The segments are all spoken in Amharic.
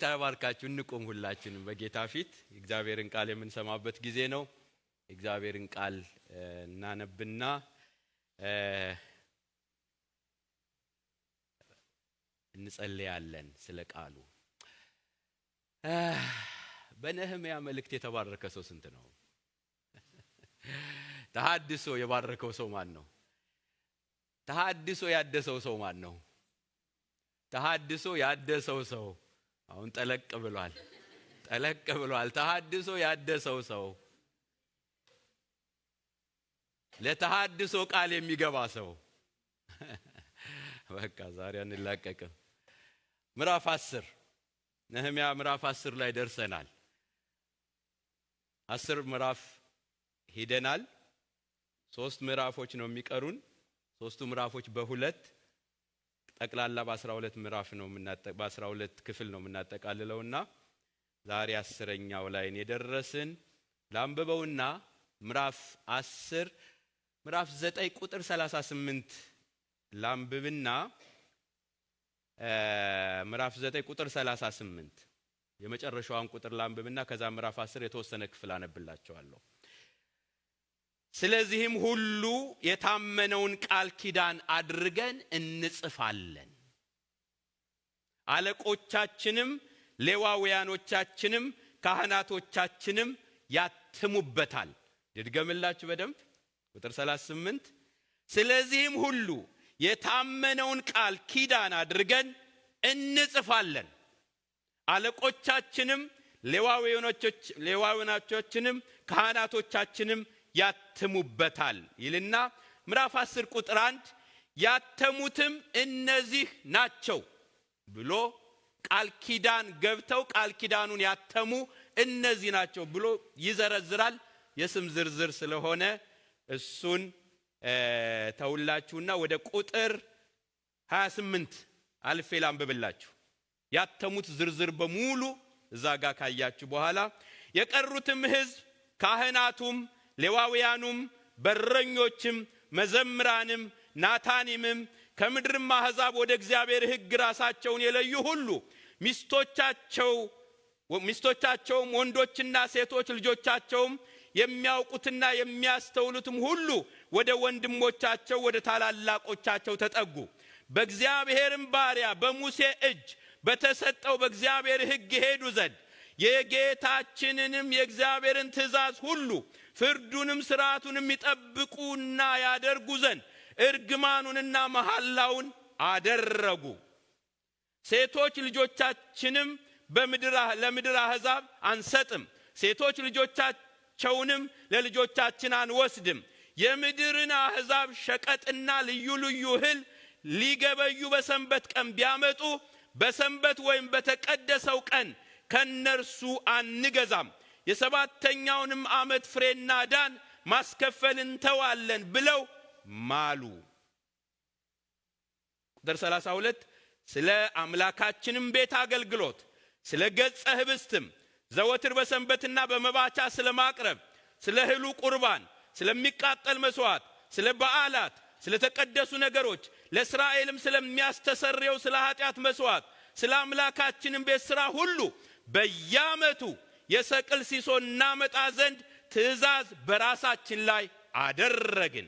ተባርካችሁ እንቆም ሁላችንም በጌታ ፊት እግዚአብሔርን ቃል የምንሰማበት ጊዜ ነው። እግዚአብሔርን ቃል እናነብና እንጸልያለን ስለ ቃሉ። በነህምያ መልእክት የተባረከ ሰው ስንት ነው? ተሐድሶ የባረከው ሰው ማን ነው? ተሐድሶ ያደሰው ሰው ማን ነው? ተሐድሶ ያደሰው ሰው አሁን ጠለቅ ብሏል። ተሐድሶ ያደሰው ሰው ለተሐድሶ ቃል የሚገባ ሰው በቃ ዛሬ አንላቀቅም። ምዕራፍ 10 ነህምያ ምዕራፍ 10 ላይ ደርሰናል። 10 ምዕራፍ ሄደናል። 3 ምዕራፎች ነው የሚቀሩን። 3ቱ ምዕራፎች በሁለት ጠቅላላ በ12 ምዕራፍ ነው በ12 ክፍል ነው የምናጠቃልለውና ዛሬ 10ኛው ላይ የደረስን። ላንብበውና ምዕራፍ 10 ምዕራፍ 9 ቁጥር 38 ላንብብና ምዕራፍ 9 ቁጥር 38 የመጨረሻውን ቁጥር ላንብብና ከዛ ምዕራፍ 10 የተወሰነ ክፍል አነብላችኋለሁ። ስለዚህም ሁሉ የታመነውን ቃል ኪዳን አድርገን እንጽፋለን። አለቆቻችንም ሌዋውያኖቻችንም ካህናቶቻችንም ያትሙበታል። ድገምላችሁ በደንብ ቁጥር 38 ስለዚህም ሁሉ የታመነውን ቃል ኪዳን አድርገን እንጽፋለን። አለቆቻችንም ሌዋውያኖቻችንም ካህናቶቻችንም ያትሙበታል ይልና ምዕራፍ 10 ቁጥር 1 ያተሙትም እነዚህ ናቸው ብሎ ቃል ኪዳን ገብተው ቃል ኪዳኑን ያተሙ እነዚህ ናቸው ብሎ ይዘረዝራል። የስም ዝርዝር ስለሆነ እሱን ተውላችሁና ወደ ቁጥር 28 አልፌ ላንብብላችሁ። ያተሙት ዝርዝር በሙሉ እዛ ጋር ካያችሁ በኋላ የቀሩትም ሕዝብ ካህናቱም ሌዋውያኑም በረኞችም መዘምራንም ናታኒምም ከምድርም አሕዛብ ወደ እግዚአብሔር ሕግ ራሳቸውን የለዩ ሁሉ ሚስቶቻቸውም ወንዶችና ሴቶች ልጆቻቸውም የሚያውቁትና የሚያስተውሉትም ሁሉ ወደ ወንድሞቻቸው ወደ ታላላቆቻቸው ተጠጉ። በእግዚአብሔርም ባሪያ በሙሴ እጅ በተሰጠው በእግዚአብሔር ሕግ ሄዱ ዘንድ የጌታችንንም የእግዚአብሔርን ትእዛዝ ሁሉ ፍርዱንም ሥርዓቱንም ይጠብቁና ያደርጉ ዘንድ እርግማኑንና መሐላውን አደረጉ። ሴቶች ልጆቻችንም ለምድር አሕዛብ አንሰጥም፣ ሴቶች ልጆቻቸውንም ለልጆቻችን አንወስድም። የምድርን አሕዛብ ሸቀጥና ልዩ ልዩ እህል ሊገበዩ በሰንበት ቀን ቢያመጡ በሰንበት ወይም በተቀደሰው ቀን ከነርሱ አንገዛም። የሰባተኛውንም ዓመት ፍሬና ዳን ማስከፈል እንተዋለን ብለው ማሉ። ቁጥር 32 ስለ አምላካችንም ቤት አገልግሎት ስለ ገጸ ህብስትም ዘወትር በሰንበትና በመባቻ ስለ ማቅረብ ስለ እህሉ ቁርባን ስለሚቃጠል መስዋዕት ስለ በዓላት ስለ ተቀደሱ ነገሮች ለእስራኤልም ስለሚያስተሰርየው ስለ ኃጢአት መስዋዕት ስለ አምላካችንም ቤት ሥራ ሁሉ በየዓመቱ የሰቅል ሲሶ እናመጣ ዘንድ ትእዛዝ በራሳችን ላይ አደረግን።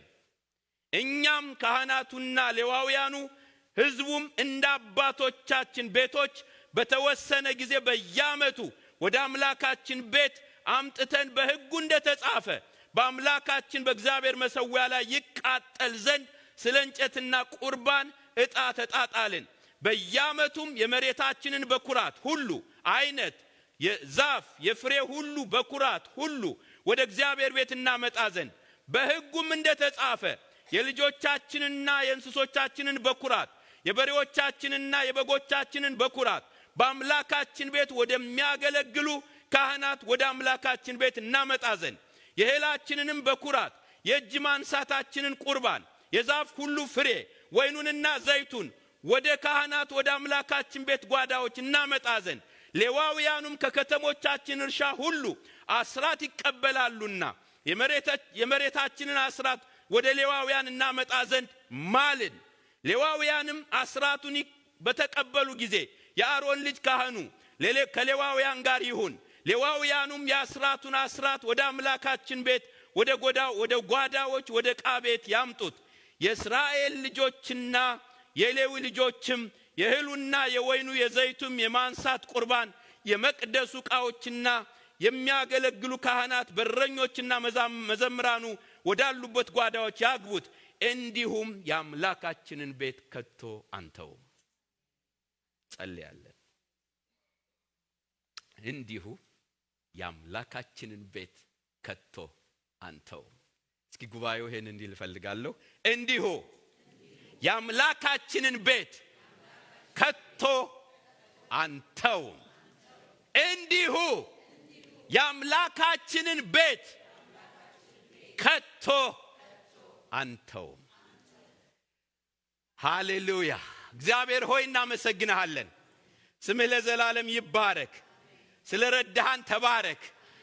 እኛም ካህናቱና ሌዋውያኑ ሕዝቡም እንደ አባቶቻችን ቤቶች በተወሰነ ጊዜ በየዓመቱ ወደ አምላካችን ቤት አምጥተን በሕጉ እንደተጻፈ በአምላካችን በእግዚአብሔር መሠዊያ ላይ ይቃጠል ዘንድ ስለ እንጨትና ቁርባን ዕጣ ተጣጣልን። በየዓመቱም የመሬታችንን በኩራት ሁሉ አይነት የዛፍ የፍሬ ሁሉ በኩራት ሁሉ ወደ እግዚአብሔር ቤት እናመጣ ዘንድ በሕጉም እንደተጻፈ የልጆቻችንና የእንስሶቻችንን በኩራት የበሬዎቻችንና የበጎቻችንን በኩራት በአምላካችን ቤት ወደሚያገለግሉ ካህናት ወደ አምላካችን ቤት እናመጣ ዘንድ የእህላችንንም በኩራት የእጅ ማንሳታችንን ቁርባን የዛፍ ሁሉ ፍሬ ወይኑንና ዘይቱን ወደ ካህናት ወደ አምላካችን ቤት ጓዳዎች እናመጣ ዘንድ ሌዋውያኑም ከከተሞቻችን እርሻ ሁሉ አስራት ይቀበላሉና የመሬታችንን አስራት ወደ ሌዋውያን እናመጣ ዘንድ ማልን። ሌዋውያንም አስራቱን በተቀበሉ ጊዜ የአሮን ልጅ ካህኑ ከሌዋውያን ጋር ይሁን። ሌዋውያኑም የአስራቱን አስራት ወደ አምላካችን ቤት ወደ ጓዳዎች ወደ ዕቃ ቤት ያምጡት። የእስራኤል ልጆችና የሌዊ ልጆችም የእህሉና የወይኑ የዘይቱም የማንሳት ቁርባን የመቅደሱ ዕቃዎችና የሚያገለግሉ ካህናት በረኞችና መዘምራኑ ወዳሉበት ጓዳዎች ያግቡት። እንዲሁም የአምላካችንን ቤት ከቶ አንተውም። ጸልያለን። እንዲሁ የአምላካችንን ቤት ከቶ አንተውም። እስኪ ጉባኤው ይሄን እንዲል እፈልጋለሁ። እንዲሁ የአምላካችንን ቤት ከቶ አንተውም። እንዲሁ የአምላካችንን ቤት ከቶ አንተውም። ሃሌሉያ። እግዚአብሔር ሆይ እናመሰግንሃለን። ስምህ ለዘላለም ይባረክ። ስለረዳሃን ተባረክ።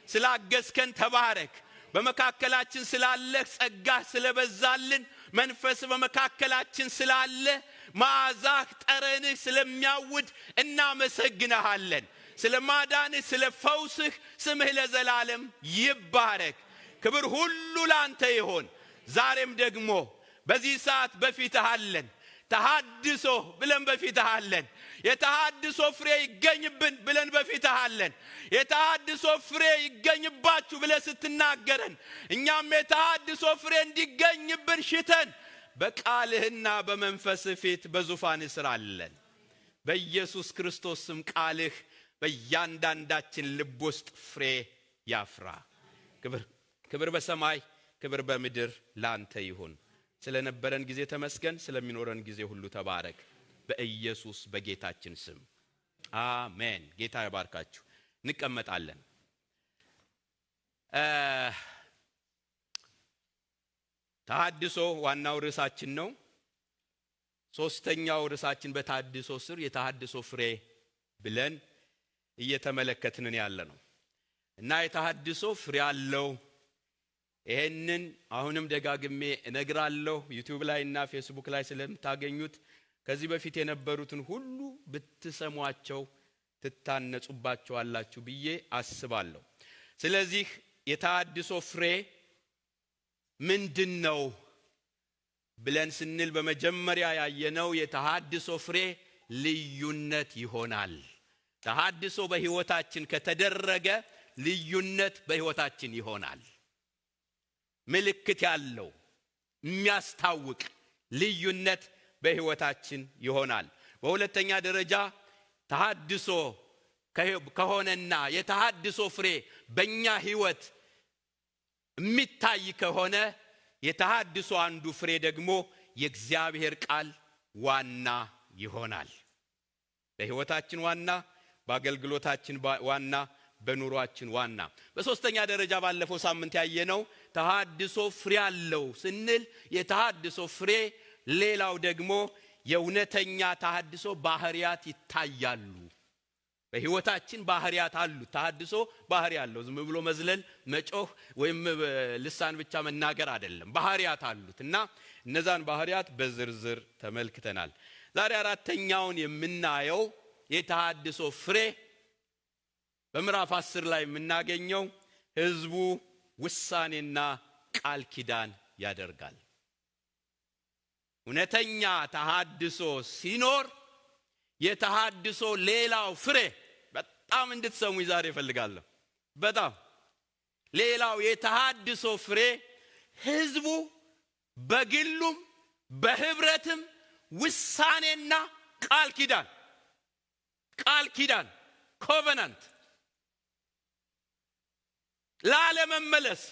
ስላገዝከን ተባረክ። በመካከላችን ስላለህ ጸጋህ ስለበዛልን መንፈስ በመካከላችን ስላለ መዓዛህ ጠረንህ ስለሚያውድ እናመሰግንሃለን። ስለ ማዳንህ ስለ ፈውስህ ስምህ ለዘላለም ይባረክ። ክብር ሁሉ ላንተ ይሆን። ዛሬም ደግሞ በዚህ ሰዓት በፊትህ አለን። ተሐድሶ ብለን በፊትህ አለን። የተሐድሶ ፍሬ ይገኝብን ብለን በፊትህ አለን። የተሐድሶ ፍሬ ይገኝባችሁ ብለህ ስትናገረን እኛም የተሐድሶ ፍሬ እንዲገኝብን ሽተን በቃልህና በመንፈስህ ፊት በዙፋንህ ስር አለን። በኢየሱስ ክርስቶስ ስም ቃልህ በእያንዳንዳችን ልብ ውስጥ ፍሬ ያፍራ። ክብር በሰማይ ክብር በምድር ላንተ ይሁን። ስለነበረን ጊዜ ተመስገን። ስለሚኖረን ጊዜ ሁሉ ተባረክ። በኢየሱስ በጌታችን ስም አሜን። ጌታ ይባርካችሁ። እንቀመጣለን። ተሐድሶ ዋናው ርዕሳችን ነው። ሶስተኛው ርዕሳችን በተሐድሶ ስር የተሐድሶ ፍሬ ብለን እየተመለከትን ያለ ነው እና የተሐድሶ ፍሬ አለው። ይሄንን አሁንም ደጋግሜ እነግራለሁ። ዩቲዩብ ላይ እና ፌስቡክ ላይ ስለምታገኙት ከዚህ በፊት የነበሩትን ሁሉ ብትሰሟቸው ትታነጹባቸዋላችሁ ብዬ አስባለሁ። ስለዚህ የተሐድሶ ፍሬ ምንድነው ብለን ስንል በመጀመሪያ ያየነው የተሐድሶ ፍሬ ልዩነት ይሆናል። ተሐድሶ በሕይወታችን ከተደረገ ልዩነት በሕይወታችን ይሆናል። ምልክት ያለው የሚያስታውቅ ልዩነት በሕይወታችን ይሆናል። በሁለተኛ ደረጃ ተሐድሶ ከሆነና የተሐድሶ ፍሬ በእኛ ሕይወት የሚታይ ከሆነ የተሐድሶ አንዱ ፍሬ ደግሞ የእግዚአብሔር ቃል ዋና ይሆናል። በሕይወታችን ዋና፣ በአገልግሎታችን ዋና፣ በኑሯችን ዋና። በሶስተኛ ደረጃ ባለፈው ሳምንት ያየነው ተሐድሶ ፍሬ አለው ስንል የተሐድሶ ፍሬ ሌላው ደግሞ የእውነተኛ ተሐድሶ ባህሪያት ይታያሉ። በሕይወታችን ባህሪያት አሉ። ተሐድሶ ባህሪ አለው። ዝም ብሎ መዝለል፣ መጮህ ወይም ልሳን ብቻ መናገር አይደለም። ባህሪያት አሉት እና እነዛን ባህሪያት በዝርዝር ተመልክተናል። ዛሬ አራተኛውን የምናየው የተሐድሶ ፍሬ በምዕራፍ 10 ላይ የምናገኘው ሕዝቡ ውሳኔና ቃል ኪዳን ያደርጋል። እውነተኛ ተሐድሶ ሲኖር የተሐድሶ ሌላው ፍሬ በጣም እንድትሰሙኝ ዛሬ እፈልጋለሁ። በጣም ሌላው የተሐድሶ ፍሬ ሕዝቡ በግሉም በህብረትም ውሳኔና ቃል ኪዳን ኮቨናንት ላለመመለስ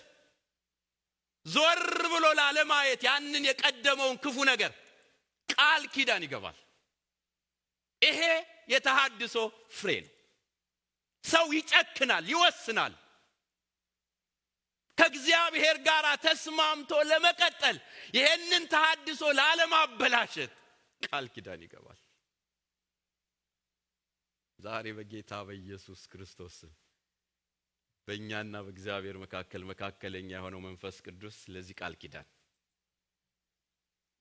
ዞር ብሎ ላለማየት ያንን የቀደመውን ክፉ ነገር ቃል ኪዳን ይገባል። ይሄ የተሐድሶ ፍሬ ነው። ሰው ይጨክናል፣ ይወስናል። ከእግዚአብሔር ጋር ተስማምቶ ለመቀጠል ይሄንን ተሐድሶ ላለማበላሸት ቃል ኪዳን ይገባል። ዛሬ በጌታ በኢየሱስ ክርስቶስ በእኛና በእግዚአብሔር መካከለኛ የሆነው መንፈስ ቅዱስ ለዚህ ቃል ኪዳን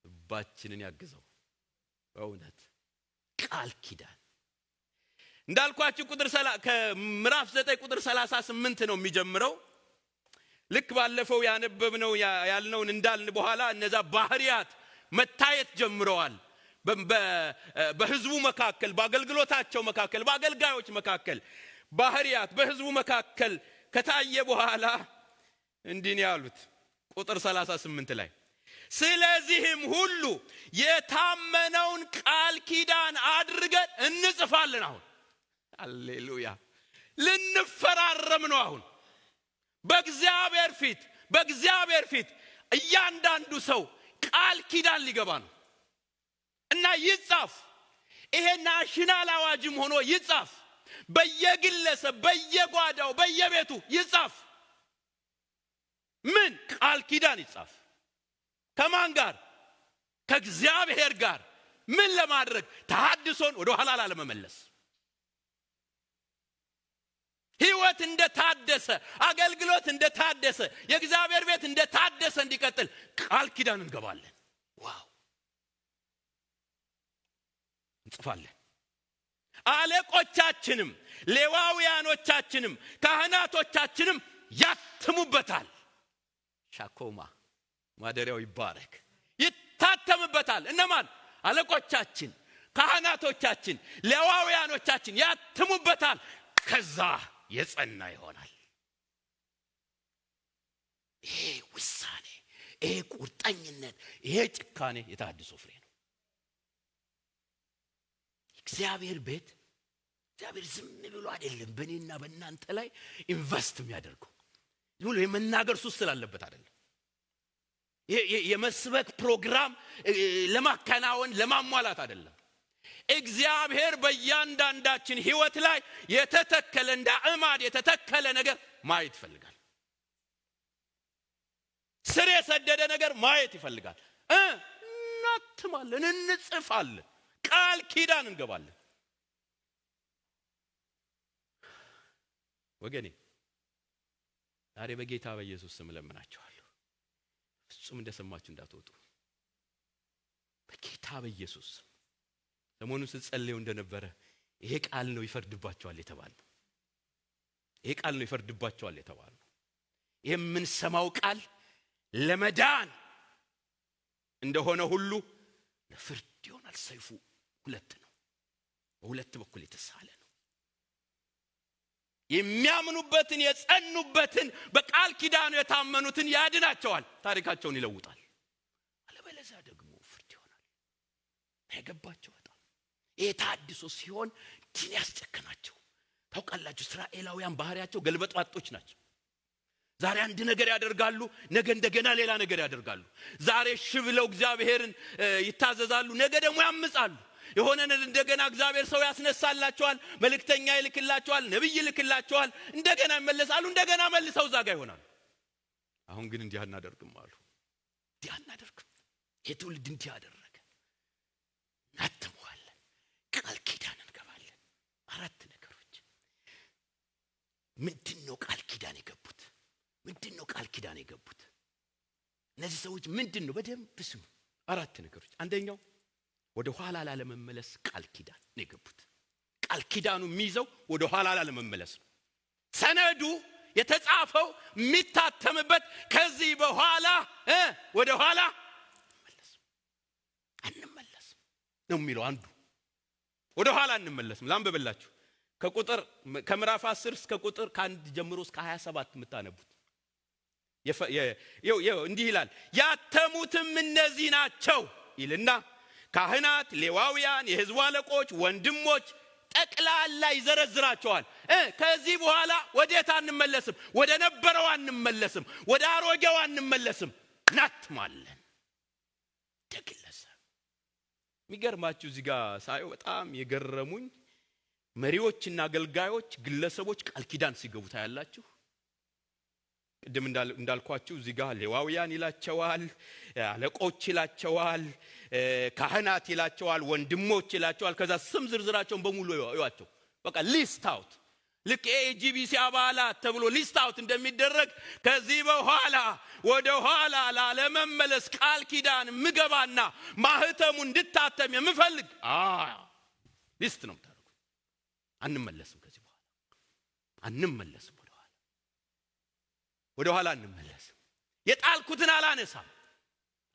ልባችንን ያግዘው። በእውነት ቃል ኪዳን እንዳልኳችሁ ከምዕራፍ 9 ቁጥር 38 ነው የሚጀምረው። ልክ ባለፈው ያነበብነው ያልነውን እንዳልን በኋላ እነዛ ባህሪያት መታየት ጀምረዋል። በህዝቡ መካከል፣ በአገልግሎታቸው መካከል፣ በአገልጋዮች መካከል ባህሪያት በህዝቡ መካከል ከታየ በኋላ እንዲህ ነው ያሉት ቁጥር 38 ላይ ስለዚህም ሁሉ የታመነውን ቃል ኪዳን አድርገን እንጽፋለን። አሁን ሃሌሉያ ልንፈራረም ነው። አሁን በእግዚአብሔር ፊት እያንዳንዱ ሰው ቃል ኪዳን ሊገባ ነው እና ይጻፍ። ይሄ ናሽናል አዋጅም ሆኖ ይጻፍ። በየግለሰብ በየጓዳው በየቤቱ ይጻፍ። ምን ቃል ኪዳን ይጻፍ? ከማን ጋር? ከእግዚአብሔር ጋር። ምን ለማድረግ? ተሐድሶን ወደ ኋላ ላለመመለስ። ህይወት እንደታደሰ፣ አገልግሎት እንደታደሰ፣ የእግዚአብሔር ቤት እንደታደሰ እንዲቀጥል ቃል ኪዳን እንገባለን። ዋው እንጽፋለን። አለቆቻችንም ሌዋውያኖቻችንም ካህናቶቻችንም ያትሙበታል። ሻኮማ ማደሪያው ይባረክ። ይታተምበታል። እነማን? አለቆቻችን፣ ካህናቶቻችን፣ ሌዋውያኖቻችን ያትሙበታል። ከዛ የጸና ይሆናል። ይሄ ውሳኔ፣ ይሄ ቁርጠኝነት፣ ይሄ ጭካኔ የተሐድሶ ፍሬ ነው። እግዚአብሔር ቤት እግዚአብሔር ዝም ብሎ አይደለም በእኔና በእናንተ ላይ ኢንቨስት የሚያደርገው። ዝም ብሎ የመናገር ሱስ ስላለበት አይደለም። የመስበክ ፕሮግራም ለማከናወን ለማሟላት አይደለም። እግዚአብሔር በእያንዳንዳችን ህይወት ላይ የተተከለ እንደ ዕማድ የተተከለ ነገር ማየት ይፈልጋል። ስር የሰደደ ነገር ማየት ይፈልጋል። እናትማለን፣ እንጽፋለን፣ ቃል ኪዳን እንገባለን። ወገኔ ዛሬ በጌታ በኢየሱስ ስም ለምናችኋለሁ፣ ፍጹም እንደሰማችሁ እንዳትወጡ። በጌታ በኢየሱስ ሰሞኑን ስትጸልዩ እንደነበረ ይሄ ቃል ነው ይፈርድባቸዋል የተባለው። ይሄ ቃል ነው ይፈርድባቸዋል የተባለው። ይሄ የምንሰማው ቃል ለመዳን እንደሆነ ሁሉ ለፍርድ ይሆናል። ሰይፉ ሁለት ነው፣ በሁለት በኩል የተሳለ ነው። የሚያምኑበትን የጸኑበትን በቃል ኪዳኑ የታመኑትን ያድናቸዋል፣ ታሪካቸውን ይለውጣል። አለበለዚያ ደግሞ ፍርድ ይሆናል። አይገባቸው። ይሄ ተሐድሶ ሲሆን ዲን ያስጨከናቸው። ታውቃላችሁ እስራኤላውያን ባህሪያቸው ገልበጥባጦች ናቸው። ዛሬ አንድ ነገር ያደርጋሉ፣ ነገ እንደገና ሌላ ነገር ያደርጋሉ። ዛሬ እሺ ብለው እግዚአብሔርን ይታዘዛሉ፣ ነገ ደግሞ ያምጻሉ። የሆነ እንደገና እግዚአብሔር ሰው ያስነሳላቸዋል፣ መልእክተኛ ይልክላቸዋል፣ ነብይ ይልክላቸዋል፣ እንደገና ይመለሳሉ፣ እንደገና መልሰው ዛጋ ይሆናሉ። አሁን ግን እንዲህ አናደርግም አሉ። እንዲህ አናደርግም። የትውልድ እንዲህ አደረገ። እናትመዋለን፣ ቃል ኪዳን እንገባለን። አራት ነገሮች። ምንድነው ቃል ኪዳን የገቡት? ምንድነው ቃል ኪዳን የገቡት እነዚህ ሰዎች? ምንድነው? በደንብ ስሙ። አራት ነገሮች። አንደኛው ወደ ኋላ ላለመመለስ ቃል ኪዳን ነው የገቡት። ቃል ኪዳኑ የሚይዘው ወደ ኋላ ላለመመለስ ነው። ሰነዱ የተጻፈው የሚታተምበት ከዚህ በኋላ ወደ ኋላ አንመለስም ነው የሚለው አንዱ። ወደ ኋላ አንመለስም። ላንብብላችሁ ከምዕራፍ 10 እስከ ቁጥር ከ1 ጀምሮ እስከ 27 የምታነቡት እንዲህ ይላል። ያተሙትም እነዚህ ናቸው ይልና ካህናት፣ ሌዋውያን፣ የሕዝቡ አለቆች፣ ወንድሞች ጠቅላላ ይዘረዝራቸዋል። ከዚህ በኋላ ወዴት አንመለስም? ወደ ነበረው አንመለስም፣ ወደ አሮጌው አንመለስም። እናትማለን። ደግለሰብ የሚገርማችሁ እዚህ ጋር ሳየው በጣም የገረሙኝ መሪዎችና አገልጋዮች፣ ግለሰቦች ቃል ኪዳን ሲገቡ ታያላችሁ። ቅድም እንዳልኳችሁ እዚህ ጋር ሌዋውያን ይላቸዋል፣ አለቆች ይላቸዋል፣ ካህናት ይላቸዋል፣ ወንድሞች ይላቸዋል። ከዛ ስም ዝርዝራቸውን በሙሉ ይዋቸው። በቃ ሊስት አውት። ልክ ኤጂቢሲ አባላት ተብሎ ሊስት አውት እንደሚደረግ ከዚህ በኋላ ወደ ኋላ ላለመመለስ ቃል ኪዳን ምገባና ማህተሙ እንድታተም የምፈልግ ሊስት ነው ታደርጉ። አንመለስም። ከዚህ በኋላ አንመለስም። ወደ ኋላ አንመለስም። የጣልኩትን አላነሳም።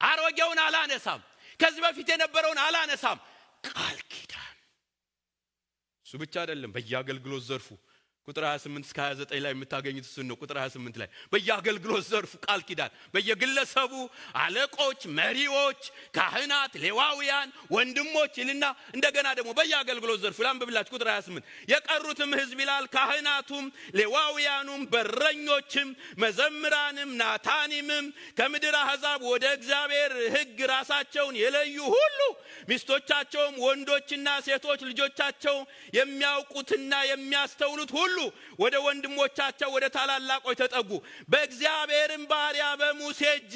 አሮጌውን አላነሳም። ከዚህ በፊት የነበረውን አላነሳም። ቃል ኪዳን። እሱ ብቻ አይደለም። በየአገልግሎት ዘርፉ ቁጥር 28 እስከ 29 ላይ የምታገኙት እሱን ነው። ቁጥር 28 ላይ በየአገልግሎት ዘርፉ ቃል ኪዳን፣ በየግለሰቡ አለቆች፣ መሪዎች፣ ካህናት፣ ሌዋውያን፣ ወንድሞች ይልና እንደገና ደግሞ በየአገልግሎት ዘርፉ ላንብብላችሁ። ቁጥር 28 የቀሩትም ሕዝብ ይላል ካህናቱም፣ ሌዋውያኑም፣ በረኞችም፣ መዘምራንም፣ ናታኒምም ከምድር አሕዛብ ወደ እግዚአብሔር ሕግ ራሳቸውን የለዩ ሁሉ ሚስቶቻቸውም ወንዶችና ሴቶች ልጆቻቸው የሚያውቁትና የሚያስተውሉት ሁሉ ወደ ወንድሞቻቸው ወደ ታላላቆች ተጠጉ። በእግዚአብሔርም ባሪያ በሙሴ እጅ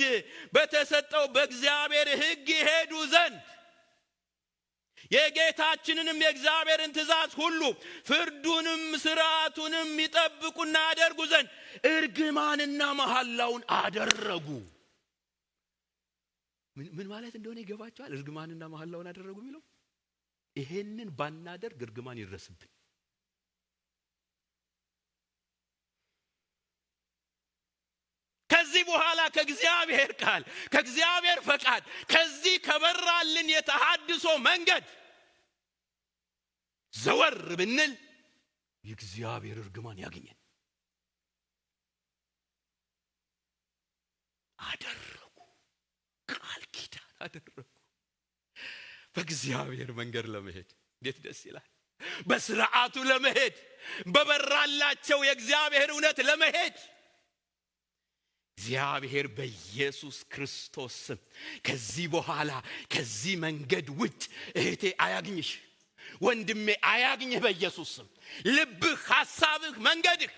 በተሰጠው በእግዚአብሔር ሕግ ይሄዱ ዘንድ የጌታችንንም የእግዚአብሔርን ትእዛዝ ሁሉ ፍርዱንም ሥርዓቱንም ይጠብቁና ያደርጉ ዘንድ እርግማንና መሐላውን አደረጉ። ምን ማለት እንደሆነ ይገባቸዋል? እርግማንና መሐላውን አደረጉ የሚለው ይሄንን ባናደርግ እርግማን ይድረስብን። ከዚህ በኋላ ከእግዚአብሔር ቃል ከእግዚአብሔር ፈቃድ ከዚህ ከበራልን የተሐድሶ መንገድ ዘወር ብንል የእግዚአብሔር እርግማን ያገኘን። አደረጉ፣ ቃል ኪዳን አደረጉ። በእግዚአብሔር መንገድ ለመሄድ እንዴት ደስ ይላል! በስርዓቱ ለመሄድ በበራላቸው የእግዚአብሔር እውነት ለመሄድ እግዚአብሔር በኢየሱስ ክርስቶስ ስም ከዚህ በኋላ ከዚህ መንገድ ውጭ እህቴ አያግኝሽ፣ ወንድሜ አያግኝህ። በኢየሱስ ስም ልብህ፣ ሐሳብህ፣ መንገድህ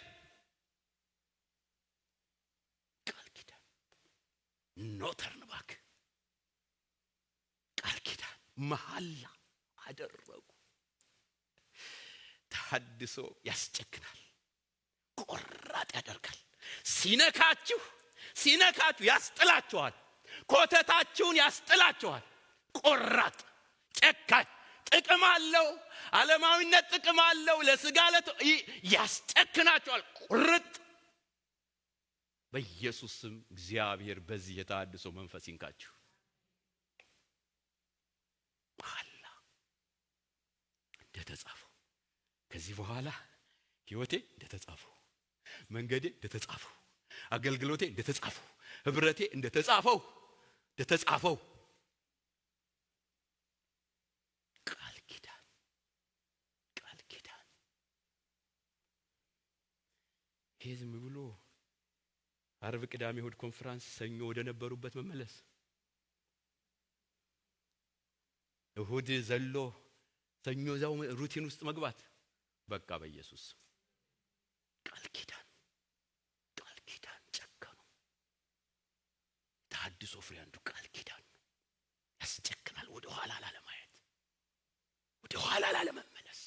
ቃል ኪዳን ኖተርን ባክ ቃል ኪዳን መሐላ አደረጉ። ተሐድሶ ያስጨክናል፣ ቆራጥ ያደርጋል። ሲነካችሁ ያስጥላችኋል። ኮተታችሁን ያስጥላችኋል። ቆራጥ፣ ጨካኝ፣ ጥቅም አለው፣ ዓለማዊነት ጥቅም አለው፣ ለስጋ ያስጨክናችኋል። ቁርጥ በኢየሱስ ስም እግዚአብሔር በዚህ የተሐድሶ መንፈስ ይንካችሁ። መሐላ እንደተጻፈው ከዚህ በኋላ ሕይወቴ እንደተጻፈው፣ መንገዴ እንደተጻፈው፣ አገልግሎቴ እንደተጻፈው፣ ህብረቴ እንደተጻፈው ቃል ኪዳን ይሄ ዝም ብሎ ዓርብ፣ ቅዳሜ፣ እሑድ ኮንፈረንስ፣ ሰኞ ወደ ነበሩበት መመለስ፣ እሑድ ዘሎ ሰኞ ዛው ሩቲን ውስጥ መግባት በቃ በኢየሱስ ቃል ኪዳን ጨከኑ። ተሐድሶ ፍሬ አንዱ ቃል ኪዳን ነው። ያስጨክናል። ወደ ኋላ ላለማየት፣ ወደ ኋላ ላለመመለስ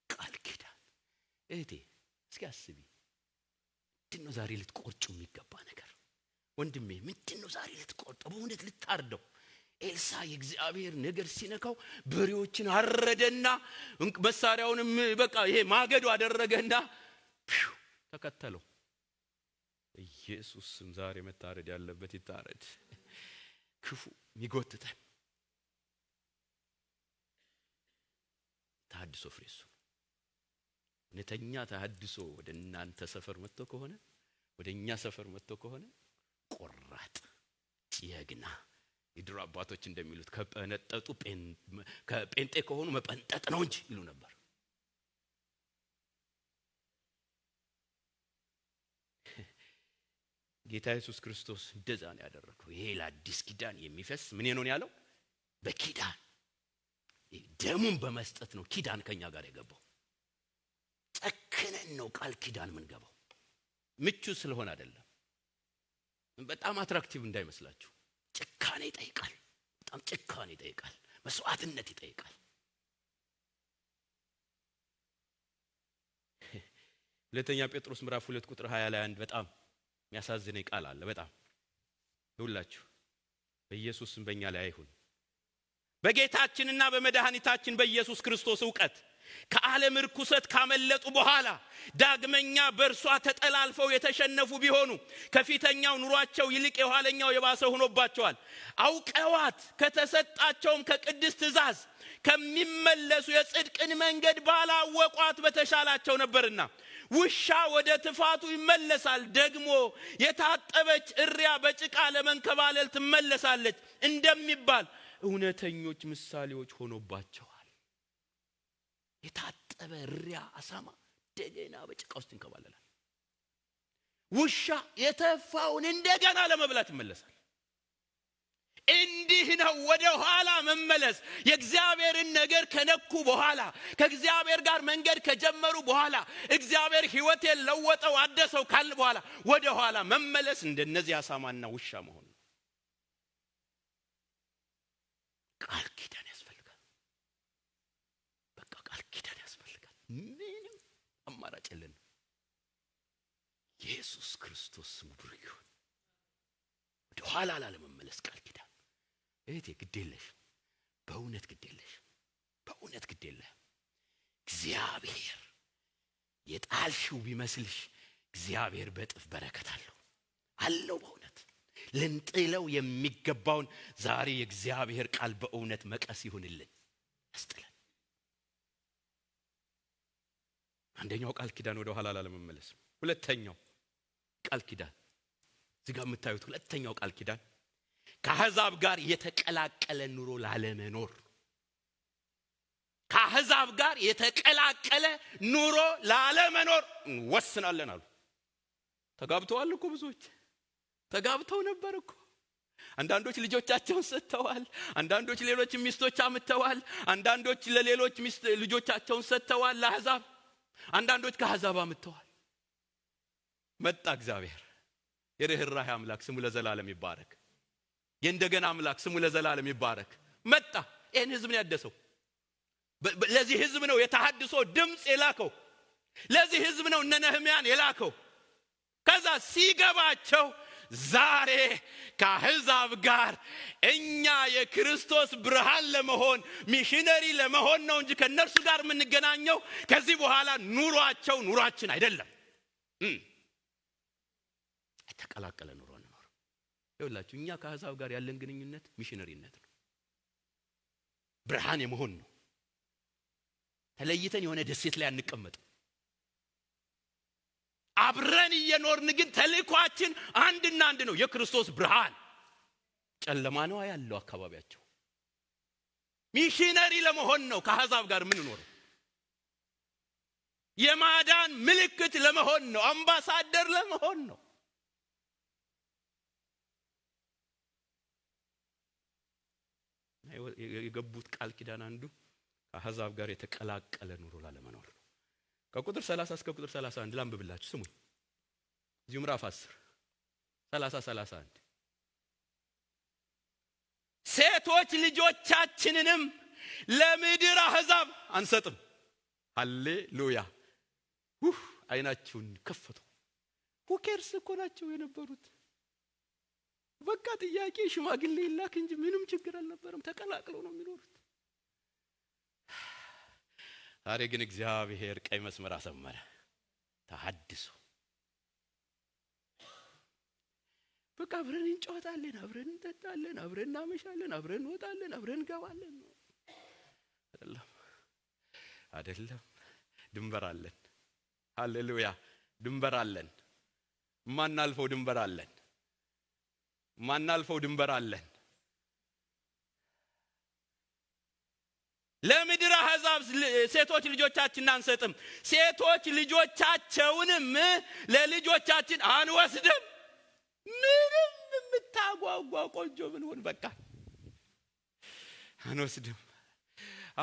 ቃል ኪዳን። እህቴ እስኪ አስቢ፣ ምንድነው ዛሬ ልትቆርጩ የሚገባ ነገር? ወንድሜ ምንድነው ዛሬ ልትቆርጠው በእውነት ልታርደው? ኤልሳ የእግዚአብሔር ነገር ሲነካው በሬዎችን አረደና መሳሪያውንም በቃ ይሄ ማገዶ አደረገና ተከተለው። ኢየሱስ ስም ዛሬ መታረድ ያለበት ይታረድ። ክፉ የሚጎትተን ተሐድሶ ፍሬ እሱ። እውነተኛ ተሐድሶ ወደ እናንተ ሰፈር መጥቶ ከሆነ፣ ወደ እኛ ሰፈር መጥቶ ከሆነ ቆራጥ ጀግና፣ የድሮ አባቶች እንደሚሉት ከጠነጠጡ ከጴንጤ ከሆኑ መጠንጠጥ ነው እንጂ ይሉ ነበር። ጌታ ኢየሱስ ክርስቶስ እንደዛ ነው ያደረገው። ይሄ ለአዲስ ኪዳን የሚፈስ ምን ነው ያለው? በኪዳን ደሙን በመስጠት ነው ኪዳን ከኛ ጋር የገባው። ጨክነን ነው ቃል ኪዳን ምን ገባው። ምቹ ስለሆነ አይደለም። በጣም አትራክቲቭ እንዳይመስላችሁ። ጭካኔ ይጠይቃል። በጣም ጭካኔ ይጠይቃል። መስዋዕትነት ይጠይቃል። ሁለተኛ ጴጥሮስ ምዕራፍ 2 ቁጥር 20 ላይ አንድ በጣም የሚያሳዝነኝ ቃል አለ። በጣም ይውላችሁ በኢየሱስም በእኛ ላይ አይሁን፣ በጌታችንና በመድኃኒታችን በኢየሱስ ክርስቶስ ዕውቀት ከዓለም ርኩሰት ካመለጡ በኋላ ዳግመኛ በእርሷ ተጠላልፈው የተሸነፉ ቢሆኑ ከፊተኛው ኑሯቸው ይልቅ የኋለኛው የባሰ ሆኖባቸዋል። አውቀዋት ከተሰጣቸውም ከቅድስት ትእዛዝ ከሚመለሱ የጽድቅን መንገድ ባላወቋት በተሻላቸው ነበርና። ውሻ ወደ ትፋቱ ይመለሳል፣ ደግሞ የታጠበች እሪያ በጭቃ ለመንከባለል ትመለሳለች እንደሚባል እውነተኞች ምሳሌዎች ሆኖባቸዋል። የታጠበ እሪያ አሳማ እንደገና በጭቃ ውስጥ ይንከባለላል። ውሻ የተፋውን እንደገና ለመብላት ይመለሳል። እንዲህ ነው ወደ ኋላ መመለስ። የእግዚአብሔርን ነገር ከነኩ በኋላ ከእግዚአብሔር ጋር መንገድ ከጀመሩ በኋላ እግዚአብሔር ሕይወቴን ለወጠው አደሰው ካለ በኋላ ወደ ኋላ መመለስ እንደነዚህ አሳማና ውሻ መሆን ነው። ቃል ኪዳን ያስፈልጋል። በቃ ቃል ኪዳን ያስፈልጋል። ምንም አማራጭ የለንም። ኢየሱስ ክርስቶስ ስሙ ብሩክ ይሁን። ወደ ኋላ ላለመመለስ ቃል ኪዳን። እህቴ ግዴለሽ፣ በእውነት ግዴለሽ፣ በእውነት ግዴለህ። እግዚአብሔር የጣልሽው ቢመስልሽ እግዚአብሔር በጥፍ በረከት አለው በእውነት ልንጥለው የሚገባውን ዛሬ የእግዚአብሔር ቃል በእውነት መቀስ ይሁንልን፣ ያስጥለን። አንደኛው ቃል ኪዳን ወደ ኋላ ላለመመለስ። ሁለተኛው ቃል ኪዳን እዚህ ጋር የምታዩት ሁለተኛው ቃል ኪዳን ከአሕዛብ ጋር የተቀላቀለ ኑሮ ላለመኖር። ከአሕዛብ ጋር የተቀላቀለ ኑሮ ላለመኖር እንወስናለን አሉ። ተጋብተዋል እኮ ብዙዎች ተጋብተው ነበር እኮ። አንዳንዶች ልጆቻቸውን ሰጥተዋል፣ አንዳንዶች ሌሎች ሚስቶች አምጥተዋል፣ አንዳንዶች ለሌሎች ልጆቻቸውን ሰጥተዋል ለአሕዛብ፣ አንዳንዶች ከአሕዛብ አምጥተዋል። መጣ እግዚአብሔር የርህራሄ አምላክ ስሙ ለዘላለም ይባረክ። የእንደገና አምላክ ስሙ ለዘላለም ይባረክ። መጣ ይህን ህዝብ ነው ያደሰው። ለዚህ ህዝብ ነው የተሐድሶ ድምፅ የላከው። ለዚህ ህዝብ ነው እነ ነህምያን የላከው። ከዛ ሲገባቸው ዛሬ ከአሕዛብ ጋር እኛ የክርስቶስ ብርሃን ለመሆን ሚሽነሪ ለመሆን ነው እንጂ ከነርሱ ጋር የምንገናኘው ከዚህ በኋላ ኑሯችን አይደለም። የተቀላቀለ ኑሮ ነው። ይኸውላችሁ እኛ ከአሕዛብ ጋር ያለን ግንኙነት ሚሽነሪነት ነው፣ ብርሃን የመሆን ነው። ተለይተን የሆነ ደሴት ላይ አንቀመጥ። አብረን እየኖርን ግን ተልእኳችን አንድና አንድ ነው፣ የክርስቶስ ብርሃን። ጨለማ ነው ያለው አካባቢያቸው። ሚሽነሪ ለመሆን ነው ከአሕዛብ ጋር የምንኖረው። የማዳን ምልክት ለመሆን ነው፣ አምባሳደር ለመሆን ነው። የገቡት ቃል ኪዳን አንዱ ከአሕዛብ ጋር የተቀላቀለ ኑሮ ላለመኖር ነው። ከቁጥር 30 እስከ ቁጥር 31 ላንብብላችሁ ስሙኝ። እዚሁ ምዕራፍ 10 30-31 ሴቶች ልጆቻችንንም ለምድር አሕዛብ አንሰጥም። ሃሌሉያ! አይናችሁን ከፈቱ። ሁኬርስ እኮ ናቸው የነበሩት። በቃ ጥያቄ ሽማግሌ ይላክ እንጂ ምንም ችግር አልነበረም። ተቀላቅለው ነው የሚኖሩት። ዛሬ ግን እግዚአብሔር ቀይ መስመር አሰመረ። ተሐድሶ በቃ አብረን እንጫወታለን፣ አብረን እንጠጣለን፣ አብረን እናመሻለን፣ አብረን እንወጣለን፣ አብረን እንገባለን። አይደለም ድንበር አለን። ሃሌሉያ! ድንበር አለን። ማናልፈው ድንበር አለን። ማናልፈው ድንበር አለን። ለምድር አሕዛብ ሴቶች ልጆቻችንን አንሰጥም፣ ሴቶች ልጆቻቸውንም ለልጆቻችን አንወስድም። ምንም የምታጓጓ ቆንጆ ምን ሆነ በቃ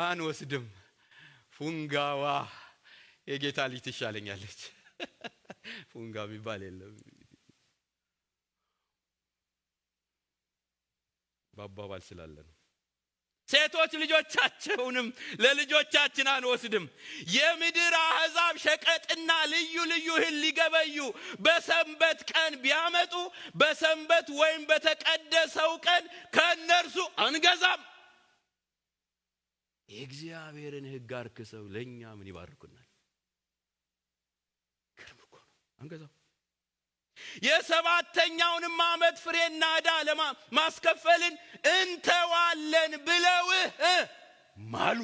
አንወስድም። ፉንጋዋ የጌታ ልጅ ትሻለኛለች። ፉንጋ የሚባል የለም። በአባባል ስላለ ነው። ሴቶች ልጆቻቸውንም ለልጆቻችን አንወስድም። የምድር አሕዛብ ሸቀጥና ልዩ ልዩ እህል ሊገበዩ በሰንበት ቀን ቢያመጡ በሰንበት ወይም በተቀደሰው ቀን ከእነርሱ አንገዛም። የእግዚአብሔርን ሕግ አርክሰው ለኛ ምን ይባርኩናል? ግርም እኮ ነው። አንገዛው የሰባተኛውንም ዓመት ፍሬና ዕዳ ማስከፈልን እንተዋለን ብለው ማሉ።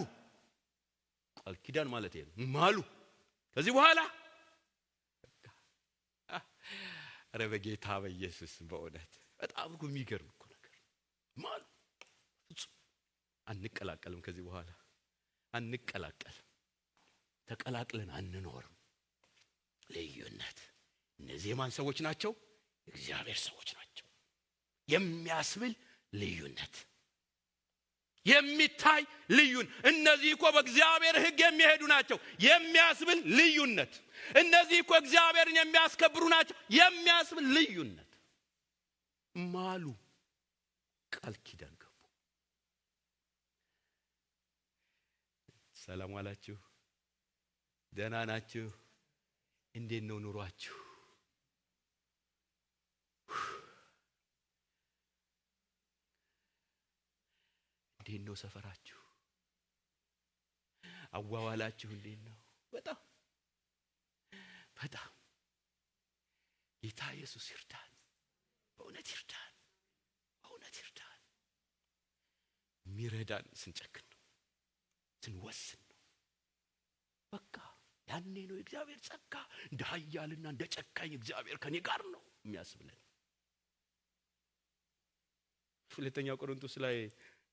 ቃል ኪዳን ማለት ይሄ ማሉ። ከዚህ በኋላ አረ በጌታ በኢየሱስ በእውነት በጣም የሚገርም እኮ ነገር ማሉ። አንቀላቀልም፣ ከዚህ በኋላ አንቀላቀልም፣ ተቀላቅለን አንኖርም። ልዩነት። እነዚህ የማን ሰዎች ናቸው? እግዚአብሔር ሰዎች ናቸው። የሚያስብል ልዩነት፣ የሚታይ ልዩነት። እነዚህ እኮ በእግዚአብሔር ሕግ የሚሄዱ ናቸው። የሚያስብል ልዩነት። እነዚህ እኮ እግዚአብሔርን የሚያስከብሩ ናቸው። የሚያስብል ልዩነት። ማሉ፣ ቃል ኪዳን ገቡ። ሰላም ዋላችሁ? ደህና ናችሁ? እንዴት ነው ኑሯችሁ? እንዴት ነው ሰፈራችሁ? አዋዋላችሁ እንዴት ነው? በጣም ጌታ ኢየሱስ ይርዳን። በእውነት ይርዳን። በእውነት ይርዳን። የሚረዳን ስንጨክን ነው፣ ስንወስን ነው። በቃ ያኔ ነው እግዚአብሔር ጸጋ እንደ ኃያልና እንደ ጨካኝ እግዚአብሔር ከኔ ጋር ነው የሚያስብለን። ሁለተኛ ቆሮንቶስ ላይ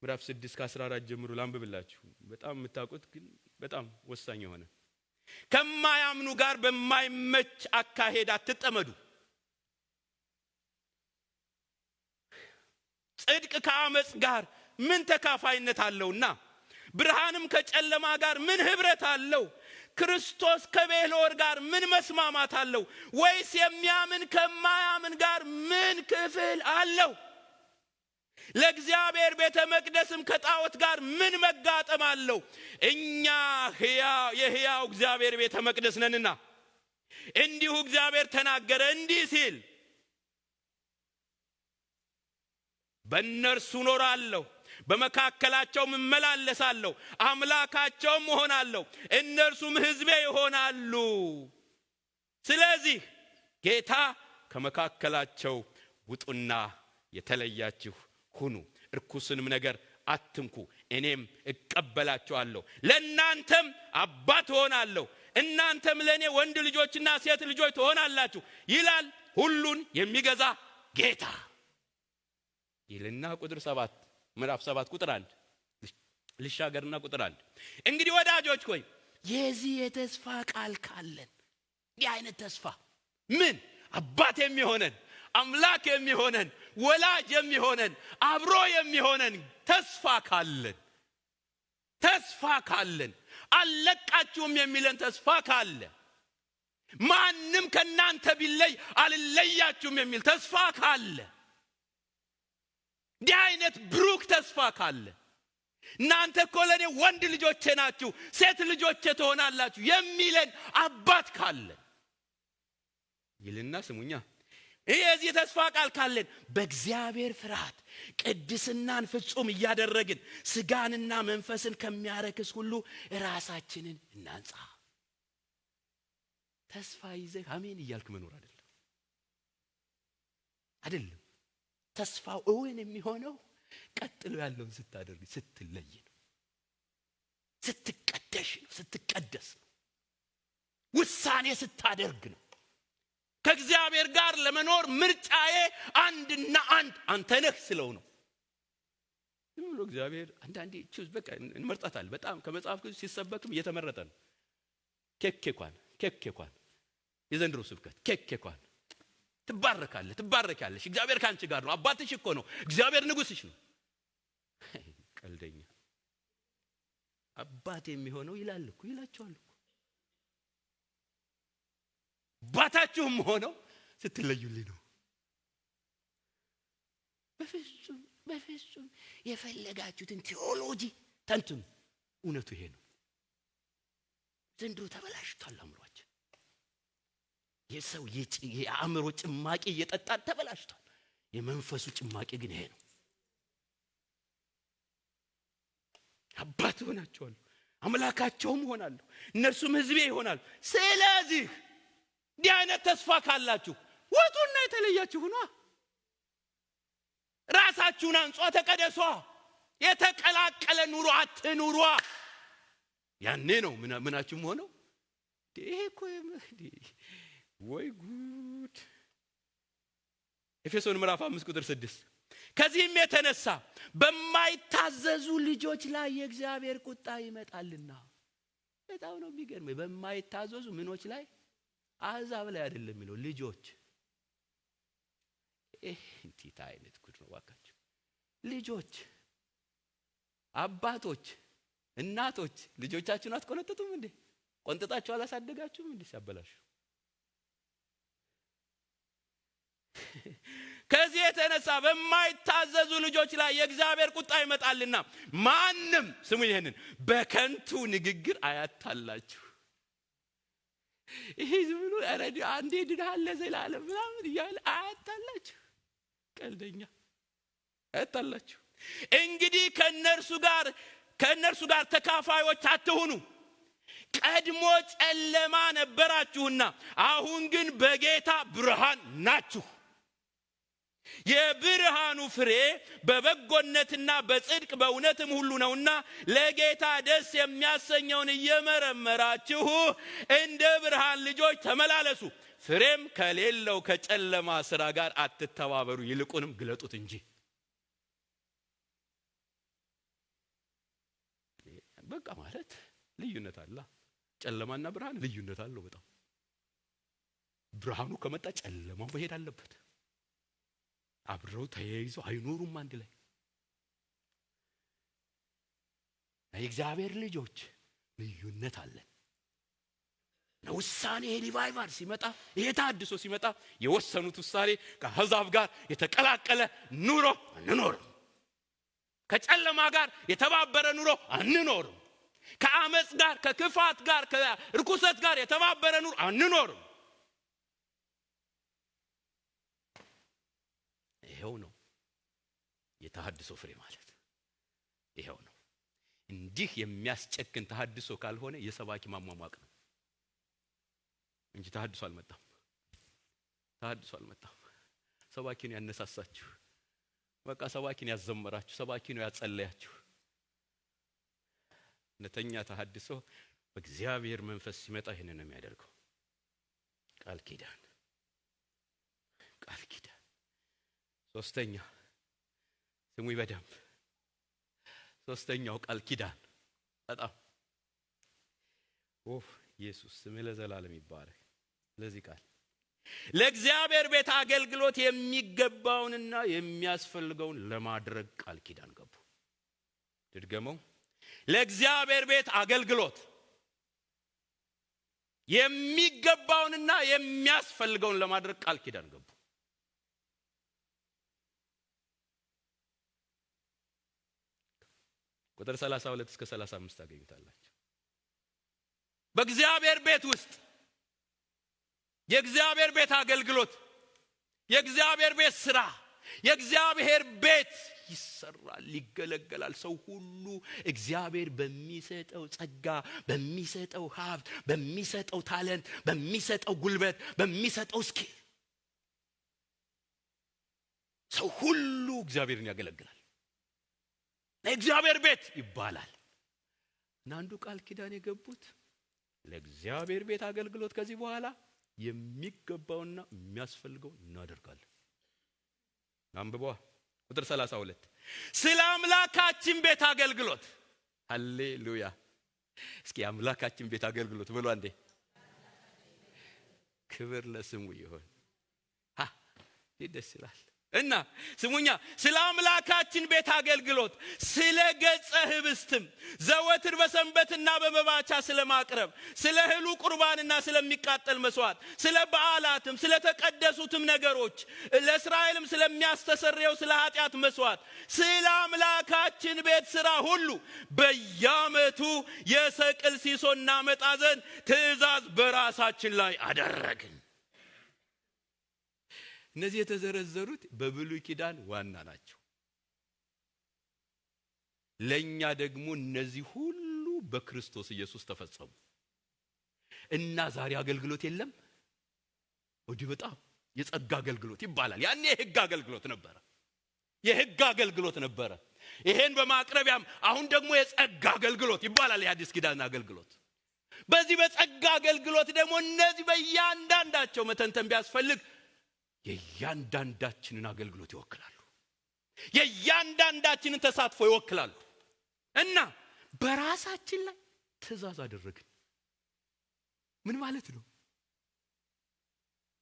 ምዕራፍ 6:14 ጀምሮ ላንብብላችሁ። በጣም የምታውቁት ግን በጣም ወሳኝ የሆነ ከማያምኑ ጋር በማይመች አካሄድ አትጠመዱ። ጽድቅ ከአመጽ ጋር ምን ተካፋይነት አለውና? ብርሃንም ከጨለማ ጋር ምን ህብረት አለው? ክርስቶስ ከቤልኦር ጋር ምን መስማማት አለው? ወይስ የሚያምን ከማያምን ጋር ምን ክፍል አለው? ለእግዚአብሔር ቤተ መቅደስም ከጣዖት ጋር ምን መጋጠም አለው? እኛ የሕያው እግዚአብሔር ቤተ መቅደስ ነንና። እንዲሁ እግዚአብሔር ተናገረ እንዲህ ሲል፣ በእነርሱ እኖራለሁ፣ በመካከላቸውም እመላለሳለሁ፣ አምላካቸውም እሆናለሁ፣ እነርሱም ሕዝቤ ይሆናሉ። ስለዚህ ጌታ ከመካከላቸው ውጡና የተለያችሁ ሁኑ፣ እርኩስንም ነገር አትንኩ፣ እኔም እቀበላችኋለሁ፣ ለእናንተም አባት እሆናለሁ፣ እናንተም ለእኔ ወንድ ልጆችና ሴት ልጆች ትሆናላችሁ ይላል ሁሉን የሚገዛ ጌታ ይልና ቁጥር 7 ምዕራፍ 7 ቁጥር 1 ልሻገርና ቁጥር 1 እንግዲህ ወዳጆች ሆይ የዚህ የተስፋ ቃል ካለን ይህ አይነት ተስፋ ምን አባት የሚሆነን አምላክ የሚሆነን ወላጅ የሚሆነን አብሮ የሚሆነን ተስፋ ካለን አልለቃችሁም የሚለን ተስፋ ካለ ማንም ከናንተ ቢለይ አልለያችሁም የሚል ተስፋ ካለ እንዲህ አይነት ብሩክ ተስፋ ካለ እናንተ እኮ ለኔ ወንድ ልጆቼ ናችሁ ሴት ልጆቼ ትሆናላችሁ የሚለን አባት ካለ ይልና ስሙኛ የዚህ ተስፋ ቃል ካለን በእግዚአብሔር ፍርሃት ቅድስናን ፍጹም እያደረግን ስጋንና መንፈስን ከሚያረክስ ሁሉ ራሳችንን እናንጻ። ተስፋ ይዘህ አሜን እያልክ መኖር አይደለም። ተስፋው እውን የሚሆነው ቀጥሎ ያለውን ስታደርግ ስትለይ ነው፣ ስትቀደስ ነው፣ ስትቀደስ ነው፣ ውሳኔ ስታደርግ ነው። ከእግዚአብሔር ጋር ለመኖር ምርጫዬ አንድና አንድ አንተ ነህ ስለው ነው። ዝም ብሎ እግዚአብሔር አንዳንዴ ቹዝ በቃ እንመርጣታለን። በጣም ከመጽሐፍ ቅዱስ ሲሰበክም እየተመረጠ ነው። ኬኬኳን የዘንድሮ ስብከት ኬኬኳን ትባረካለሽ፣ እግዚአብሔር ካንቺ ጋር ነው፣ አባትሽ እኮ ነው፣ እግዚአብሔር ንጉስሽ ነው። ቀልደኛ አባት የሚሆነው ይላቸዋል እኮ አባታችሁም ሆነው ስትለዩልኝ ነው። በፍጹም የፈለጋችሁትን ቴዎሎጂ ተንትኑ፣ እውነቱ ይሄ ነው። ዘንድሮ ተበላሽቷል አእምሯችን። የሰው የአእምሮ ጭማቂ እየጠጣን ተበላሽቷል። የመንፈሱ ጭማቂ ግን ይሄ ነው። አባት ሆናቸዋለሁ፣ አምላካቸውም ሆናለሁ፣ እነርሱም ሕዝቤ ይሆናሉ። ስለዚህ እንዲህ አይነት ተስፋ ካላችሁ ወጡና የተለያችሁ ሁኑ። ራሳችሁን አንጹ፣ ተቀደሱ። የተቀላቀለ ኑሮ አትኑሩ። ያኔ ነው ምናችሁም ሆነው ይሄ እኮ ወይ ጉድ። ኤፌሶን ምዕራፍ 5 ቁጥር 6 ከዚህም የተነሳ በማይታዘዙ ልጆች ላይ የእግዚአብሔር ቁጣ ይመጣልና። በጣም ነው የሚገርመው። በማይታዘዙ ምኖች ላይ? አሕዛብ ላይ አይደለም የሚለው፣ ልጆች። እንዴት አይነት ጉድ ነው ባካችሁ! ልጆች፣ አባቶች፣ እናቶች ልጆቻችሁን አትቆነጥጡም እንዴ? ቆንጥጣችሁ አላሳደጋችሁም እንዴ ሲያበላሹ? ከዚህ የተነሳ በማይታዘዙ ልጆች ላይ የእግዚአብሔር ቁጣ ይመጣልና ማንም፣ ስሙ ይሄንን፣ በከንቱ ንግግር አያታላችሁ። ይሄ ዝም ብሎ አንዴ ድነሃል ለዘላለም ምናምን እያለ አያታላችሁ። ቀልደኛ አያታላችሁ። እንግዲህ ከእነርሱ ጋር ተካፋዮች አትሁኑ። ቀድሞ ጨለማ ነበራችሁና አሁን ግን በጌታ ብርሃን ናችሁ። የብርሃኑ ፍሬ በበጎነትና በጽድቅ በእውነትም ሁሉ ነውና ለጌታ ደስ የሚያሰኘውን እየመረመራችሁ እንደ ብርሃን ልጆች ተመላለሱ። ፍሬም ከሌለው ከጨለማ ሥራ ጋር አትተባበሩ፣ ይልቁንም ግለጡት እንጂ። በቃ ማለት ልዩነት አለ። ጨለማና ብርሃን ልዩነት አለው በጣም። ብርሃኑ ከመጣ ጨለማው መሄድ አለበት። አብረው ተያይዘው አይኖሩም አንድ ላይ። የእግዚአብሔር ልጆች ልዩነት አለን። ውሳኔ ሪቫይቫል ሲመጣ፣ ይሄ ተሐድሶ ሲመጣ የወሰኑት ውሳኔ ከአሕዛብ ጋር የተቀላቀለ ኑሮ አንኖርም። ከጨለማ ጋር የተባበረ ኑሮ አንኖርም። ከአመጽ ጋር፣ ከክፋት ጋር፣ ከርኩሰት ጋር የተባበረ ኑሮ አንኖርም። ይሄው ነው የተሐድሶ ፍሬ ማለት። ይሄው ነው። እንዲህ የሚያስጨክን ተሐድሶ ካልሆነ የሰባኪ ማሟሟቅ ነው እንጂ ተሐድሶ አልመጣም። ተሐድሶ አልመጣም። ሰባኪ ነው ያነሳሳችሁ። በቃ ሰባኪ ነው ያዘመራችሁ። ሰባኪ ነው ያጸለያችሁ። እውነተኛ ተሐድሶ በእግዚአብሔር መንፈስ ሲመጣ ይሄንን ነው የሚያደርገው። ቃል ኪዳን። ሶስተኛ ስሙ በደንብ። ሶስተኛው ቃል ኪዳን በጣም ኢየሱስ ስም ለዘላለም ይባረክ። ለዚህ ቃል ለእግዚአብሔር ቤት አገልግሎት የሚገባውንና የሚያስፈልገውን ለማድረግ ቃል ኪዳን ገቡ። ድርገመው። ለእግዚአብሔር ቤት አገልግሎት የሚገባውንና የሚያስፈልገውን ለማድረግ ቃል ኪዳን ገቡ። ቁጥር 32 እስከ 35 ታገኙታላችሁ። በእግዚአብሔር ቤት ውስጥ የእግዚአብሔር ቤት አገልግሎት፣ የእግዚአብሔር ቤት ስራ፣ የእግዚአብሔር ቤት ይሰራል፣ ይገለገላል። ሰው ሁሉ እግዚአብሔር በሚሰጠው ጸጋ፣ በሚሰጠው ሀብት፣ በሚሰጠው ታለንት፣ በሚሰጠው ጉልበት፣ በሚሰጠው ስኪል ሰው ሁሉ እግዚአብሔርን ያገለግላል። ለእግዚአብሔር ቤት ይባላል። እና አንዱ ቃል ኪዳን የገቡት ለእግዚአብሔር ቤት አገልግሎት ከዚህ በኋላ የሚገባውና የሚያስፈልገው እናደርጋለን። አንብቧ ቁጥር 32 ስለ አምላካችን ቤት አገልግሎት። ሃሌሉያ! እስኪ አምላካችን ቤት አገልግሎት ብሎ አንዴ። ክብር ለስሙ ይሁን። ደስ ይላል። እና ስሙኛ፣ ስለ አምላካችን ቤት አገልግሎት፣ ስለ ገጸ ህብስትም ዘወትር በሰንበትና በመባቻ ስለማቅረብ፣ ስለ እህሉ ቁርባንና ስለሚቃጠል መስዋዕት፣ ስለ በዓላትም፣ ስለ ተቀደሱትም ነገሮች፣ ለእስራኤልም ስለሚያስተሰርየው ስለ ኃጢአት መስዋዕት፣ ስለ አምላካችን ቤት ሥራ ሁሉ በየዓመቱ የሰቅል ሲሶ እናመጣ ዘንድ ትእዛዝ በራሳችን ላይ አደረግን። እነዚህ የተዘረዘሩት በብሉይ ኪዳን ዋና ናቸው። ለኛ ደግሞ እነዚህ ሁሉ በክርስቶስ ኢየሱስ ተፈጸሙ። እና ዛሬ አገልግሎት የለም ወዲህ በጣም የጸጋ አገልግሎት ይባላል። ያኔ የሕግ አገልግሎት ነበረ፣ የሕግ አገልግሎት ነበረ። ይሄን በማቅረቢያም አሁን ደግሞ የጸጋ አገልግሎት ይባላል፣ የአዲስ ኪዳን አገልግሎት። በዚህ በጸጋ አገልግሎት ደግሞ እነዚህ በእያንዳንዳቸው መተንተን ቢያስፈልግ የእያንዳንዳችንን አገልግሎት ይወክላሉ፣ የእያንዳንዳችንን ተሳትፎ ይወክላሉ። እና በራሳችን ላይ ትእዛዝ አደረግን። ምን ማለት ነው?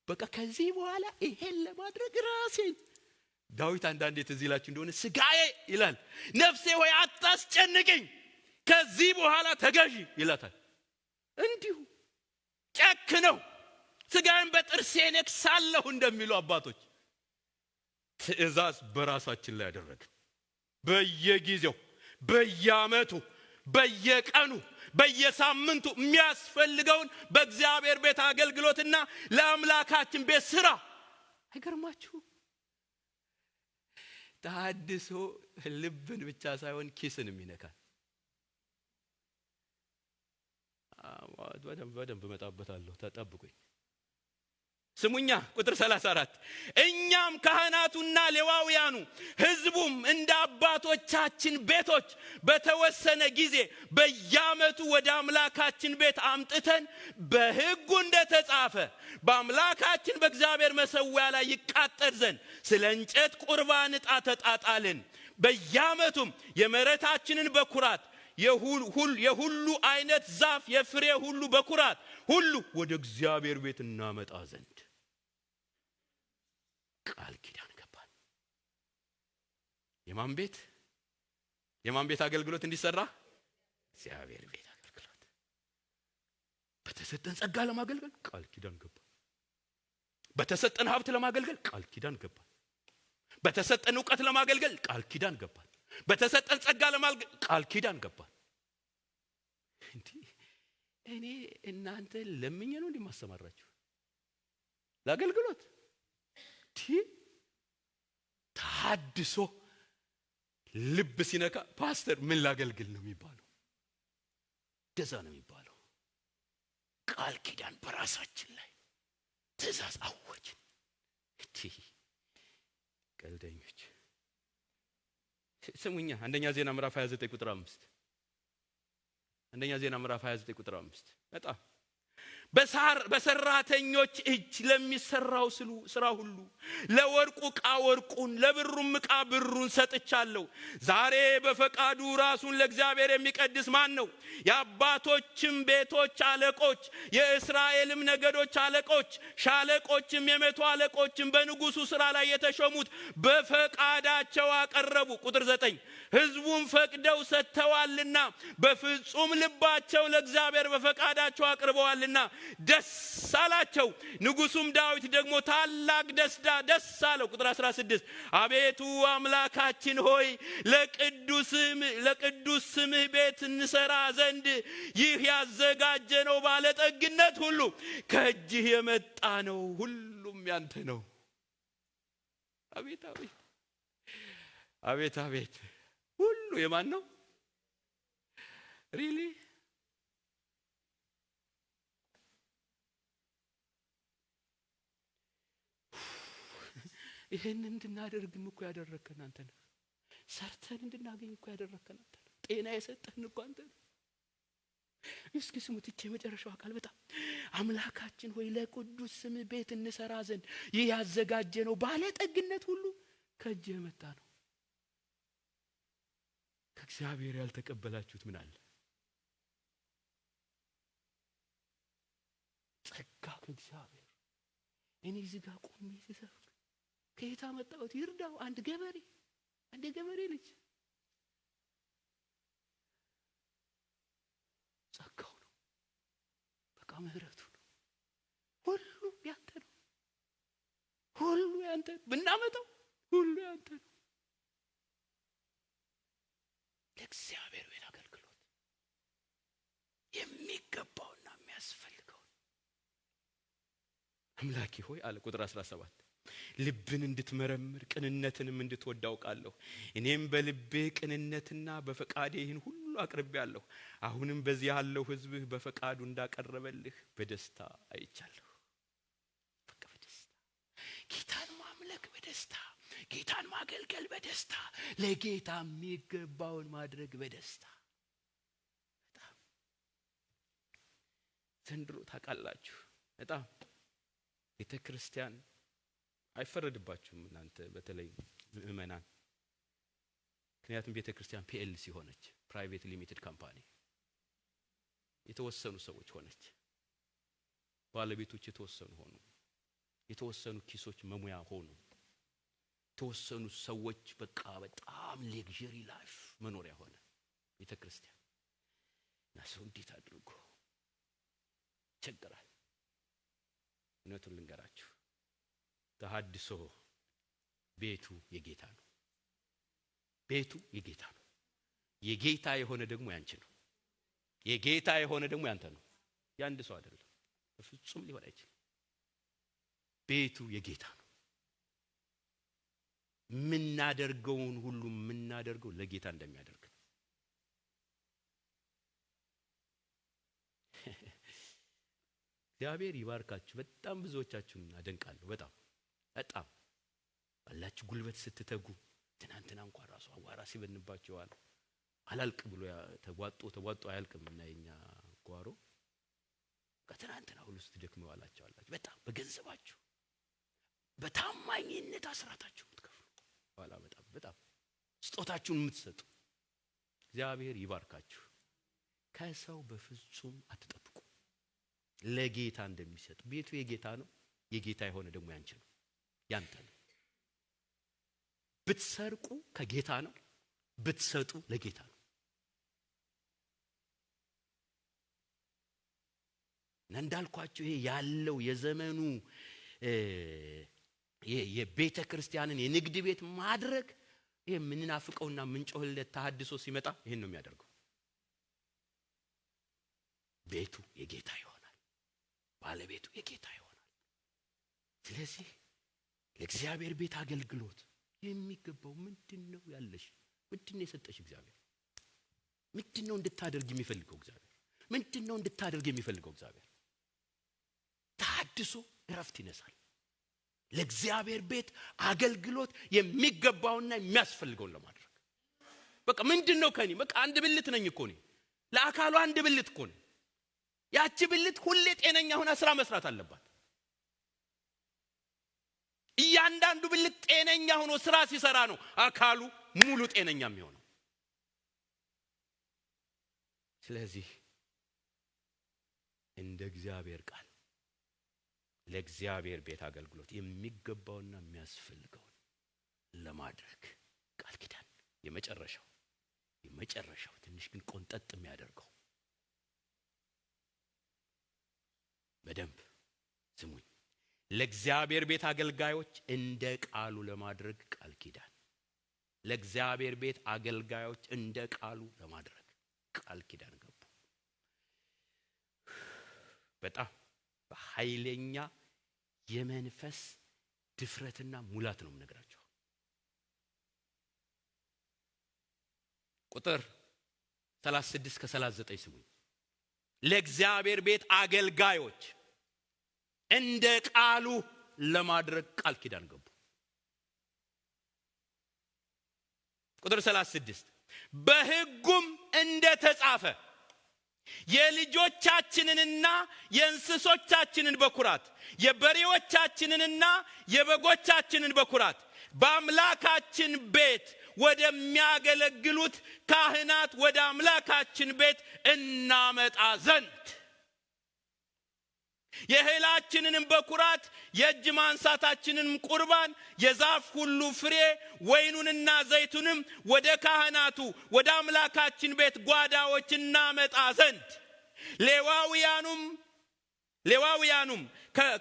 በቃ ከዚህ በኋላ ይሄን ለማድረግ ራሴን ዳዊት አንዳንዴ ትዝ ይላችሁ እንደሆነ ስጋዬ ይላል ነፍሴ ሆይ አታስጨንቅኝ፣ ከዚህ በኋላ ተገዢ ይላታል። እንዲሁ ጨክነው ስጋዬን በጥርሴ ነክሳለሁ እንደሚሉ አባቶች ትእዛዝ በራሳችን ላይ ያደረግን። በየጊዜው በየዓመቱ በየቀኑ በየሳምንቱ የሚያስፈልገውን በእግዚአብሔር ቤት አገልግሎትና ለአምላካችን ቤት ስራ። አይገርማችሁ? ተሐድሶ ልብን ብቻ ሳይሆን ኪስንም ይነካል። በደንብ እመጣበታለሁ፣ ተጠብቁኝ። ስሙኛ ቁጥር 34 እኛም ካህናቱና ሌዋውያኑ ሕዝቡም እንደ አባቶቻችን ቤቶች በተወሰነ ጊዜ በየዓመቱ ወደ አምላካችን ቤት አምጥተን በሕጉ እንደተጻፈ በአምላካችን በእግዚአብሔር መሠዊያ ላይ ይቃጠል ዘንድ ስለ እንጨት ቁርባን ዕጣ ተጣጣልን። በየዓመቱም የመሬታችንን በኩራት የሁሉ አይነት ዛፍ የፍሬ ሁሉ በኩራት ሁሉ ወደ እግዚአብሔር ቤት እናመጣ ዘንድ ቃል ኪዳን ገባን። የማን ቤት አገልግሎት እንዲሰራ? እግዚአብሔር ቤት አገልግሎት። በተሰጠን ጸጋ ለማገልገል ቃል ኪዳን ገባን። በተሰጠን ሀብት ለማገልገል ቃል ኪዳን ገባን። በተሰጠን ዕውቀት ለማገልገል ቃል ኪዳን ገባን። በተሰጠን ጸጋ ለማገልገል ቃል ኪዳን ገባን። እኔ እናንተ ለምኜ ነው እንዲማሰማራችሁ ለአገልግሎት? ተሐድሶ ልብ ሲነካ ፓስተር ምን ላገልግል ነው የሚባለው? እንደዛ ነው የሚባለው። ቃል ኪዳን በራሳችን ላይ ትእዛዝ አወጅን። ቀልደኞች ስሙኛ። አንደኛ ዜና ምዕራፍ 29 ቁጥር 5 አንደኛ ዜና ምዕራፍ 29 ቁጥር 5 በጣም በሰራተኞች እጅ ለሚሰራው ስራ ሁሉ ለወርቁ ዕቃ ወርቁን ለብሩም ዕቃ ብሩን ሰጥቻለሁ። ዛሬ በፈቃዱ ራሱን ለእግዚአብሔር የሚቀድስ ማን ነው? የአባቶችም ቤቶች አለቆች፣ የእስራኤልም ነገዶች አለቆች፣ ሻለቆችም የመቶ አለቆችም በንጉሱ ስራ ላይ የተሾሙት በፈቃዳቸው አቀረቡ። ቁጥር 9 ሕዝቡም ፈቅደው ሰጥተዋልና በፍጹም ልባቸው ለእግዚአብሔር በፈቃዳቸው አቅርበዋልና ደስ አላቸው። ንጉሱም ዳዊት ደግሞ ታላቅ ደስ አለው። ቁጥር 16 አቤቱ አምላካችን ሆይ ለቅዱስ ስምህ ቤት እንሰራ ዘንድ ይህ ያዘጋጀነው ባለጠግነት ሁሉ ከእጅህ የመጣ ነው፣ ሁሉም ያንተ ነው። አቤት አቤት አቤት አቤት! ሁሉ የማን ነው? ሪሊ ይሄን እንድናደርግም እኮ ያደረከን አንተ ነህ። ሰርተን እንድናገኝ እኮ ያደረከን አንተ ነህ። ጤና የሰጠህን እኮ አንተ ነህ። እስኪ ስሙት እቺ የመጨረሻው ቃል በጣም አምላካችን ሆይ ለቅዱስ ስም ቤት እንሰራ ዘንድ ይህ ያዘጋጀነው ባለጠግነት ሁሉ ከእጅህ የመጣ ነው። ከእግዚአብሔር ያልተቀበላችሁት ምን አለ? ጸጋ ከእግዚአብሔር። እኔ እዚህ ጋር ቆሜ ስሰብክ ከየት አመጣሁት? ይርዳው አንድ ገበሬ ልጅ ጸጋው ነው። በቃ ምህረቱ ነው። ሁሉ ያንተ ነው። ሁሉ ያንተ ብናመጣው ሁሉ ያንተ ነው። ለእግዚአብሔር ቤት አገልግሎት የሚገባውና የሚያስፈልገው አምላኬ ሆይ አለ ቁጥር 17 ልብን እንድትመረምር ቅንነትንም እንድትወዳውቃለሁ። እኔም በልቤ ቅንነትና በፈቃዴ ይህን ሁሉ አቅርቤያለሁ። አሁንም በዚህ ያለው ሕዝብህ በፈቃዱ እንዳቀረበልህ በደስታ አይቻለሁ። በቃ በደስታ ጌታን ማምለክ በደስታ፣ ጌታን ማገልገል በደስታ፣ ለጌታ የሚገባውን ማድረግ በደስታ። በጣም ዘንድሮ ታውቃላችሁ በጣም ቤተክርስቲያን አይፈረድባችሁም እናንተ በተለይ ምእመናን። ምክንያቱም ቤተክርስቲያን ፒኤልሲ ሆነች፣ ፕራይቬት ሊሚትድ ካምፓኒ የተወሰኑ ሰዎች ሆነች። ባለቤቶች የተወሰኑ ሆኑ፣ የተወሰኑ ኪሶች መሙያ ሆኑ፣ የተወሰኑ ሰዎች በቃ በጣም ሌክዠሪ ላይፍ መኖሪያ ሆነ ቤተክርስቲያን። እና ሰው እንዴት አድርጎ ይቸገራል። እውነቱን ልንገራችሁ ተሐድሶ ቤቱ የጌታ ነው። ቤቱ የጌታ ነው። የጌታ የሆነ ደግሞ ያንቺ ነው። የጌታ የሆነ ደግሞ ያንተ ነው። ያንድ ሰው አይደለም፣ በፍጹም ሊሆን አይችልም። ቤቱ የጌታ ነው። ምናደርገውን ሁሉ ምናደርገው ለጌታ እንደሚያደርግ ነው። እግዚአብሔር ይባርካችሁ። በጣም ብዙዎቻችሁን አደንቃለሁ። በጣም ባላችሁ ጉልበት ስትተጉ። ትናንትና እንኳን ራሱ አዋራ ሲበንባቸው አላልቅ ብሎ ተጓጦ አያልቅም እና የኛ ጓሮ ከትናንትና ሁሉ ስትደክመው አላችሁ። በጣም በገንዘባችሁ በታማኝነት አስራታችሁ የምትከፍሉ ኋላ በጣም ስጦታችሁን የምትሰጡ እግዚአብሔር ይባርካችሁ። ከሰው በፍጹም አትጠብቁ። ለጌታ እንደሚሰጥ ቤቱ የጌታ ነው። የጌታ የሆነ ደግሞ ያንቺ ነው፣ ያንተ ነው። ብትሰርቁ ከጌታ ነው፣ ብትሰጡ ለጌታ ነው። እንዳልኳችሁ ይሄ ያለው የዘመኑ የቤተ ክርስቲያንን የንግድ ቤት ማድረግ ይሄ ምንናፍቀውና ምንጮህለት ተሐድሶ ሲመጣ ይሄን ነው የሚያደርገው። ቤቱ የጌታ ይሆናል፣ ባለቤቱ የጌታ ይሆናል። ስለዚህ ለእግዚአብሔር ቤት አገልግሎት የሚገባው ምንድነው? ያለሽ ምንድነው? የሰጠሽ እግዚአብሔር ምንድነው እንድታደርግ የሚፈልገው እግዚአብሔር? ምንድነው እንድታደርግ የሚፈልገው እግዚአብሔር? ተሐድሶ እረፍት ይነሳል። ለእግዚአብሔር ቤት አገልግሎት የሚገባውና የሚያስፈልገውን ለማድረግ በቃ ምንድነው ከኔ በቃ አንድ ብልት ነኝ እኮ ነኝ። ለአካሉ አንድ ብልት እኮ ነኝ። ያቺ ብልት ሁሌ ጤነኛ ሆና ስራ መስራት አለባት። እያንዳንዱ ብልት ጤነኛ ሆኖ ስራ ሲሰራ ነው አካሉ ሙሉ ጤነኛ የሚሆነው። ስለዚህ እንደ እግዚአብሔር ቃል ለእግዚአብሔር ቤት አገልግሎት የሚገባውና የሚያስፈልገውን ለማድረግ ቃል ኪዳን የመጨረሻው ትንሽ ግን ቆንጠጥ የሚያደርገው በደንብ ስሙኝ። ለእግዚአብሔር ቤት አገልጋዮች እንደ ቃሉ ለማድረግ ቃል ኪዳን። ለእግዚአብሔር ቤት አገልጋዮች እንደ ቃሉ ለማድረግ ቃል ኪዳን ገቡ። በጣም በኃይለኛ የመንፈስ ድፍረትና ሙላት ነው የምነግራችሁ። ቁጥር 36 ከ39 ስሙኝ። ለእግዚአብሔር ቤት አገልጋዮች እንደ ቃሉ ለማድረግ ቃል ኪዳን ገቡ። ቁጥር 36 በሕጉም እንደተጻፈ የልጆቻችንንና የእንስሶቻችንን በኩራት የበሬዎቻችንንና የበጎቻችንን በኩራት በአምላካችን ቤት ወደሚያገለግሉት ካህናት ወደ አምላካችን ቤት እናመጣ ዘንድ የእህላችንንም በኩራት የእጅ ማንሳታችንንም ቁርባን የዛፍ ሁሉ ፍሬ ወይኑንና ዘይቱንም ወደ ካህናቱ ወደ አምላካችን ቤት ጓዳዎች እናመጣ ዘንድ ሌዋውያኑም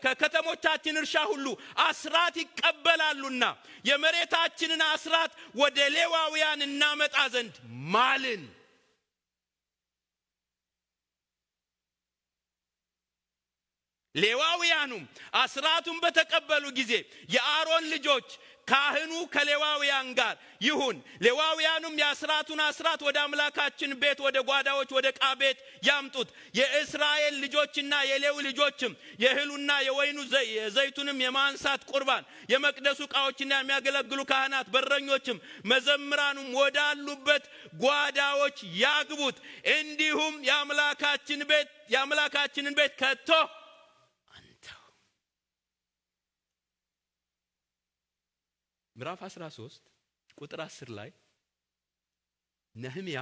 ከከተሞቻችን እርሻ ሁሉ አስራት ይቀበላሉና የመሬታችንን አስራት ወደ ሌዋውያን እናመጣ ዘንድ ማልን። ሌዋውያኑም አስራቱን በተቀበሉ ጊዜ የአሮን ልጆች ካህኑ ከሌዋውያን ጋር ይሁን። ሌዋውያኑም የአስራቱን አስራት ወደ አምላካችን ቤት ወደ ጓዳዎች ወደ ዕቃ ቤት ያምጡት። የእስራኤል ልጆችና የሌዊ ልጆችም የእህሉና የወይኑ ዘይቱንም የማንሳት ቁርባን የመቅደሱ ዕቃዎችና የሚያገለግሉ ካህናት በረኞችም መዘምራኑም ወዳሉበት ጓዳዎች ያግቡት። እንዲሁም የአምላካችንን ቤት ከቶ ምዕራፍ 13 ቁጥር 10 ላይ ነህምያ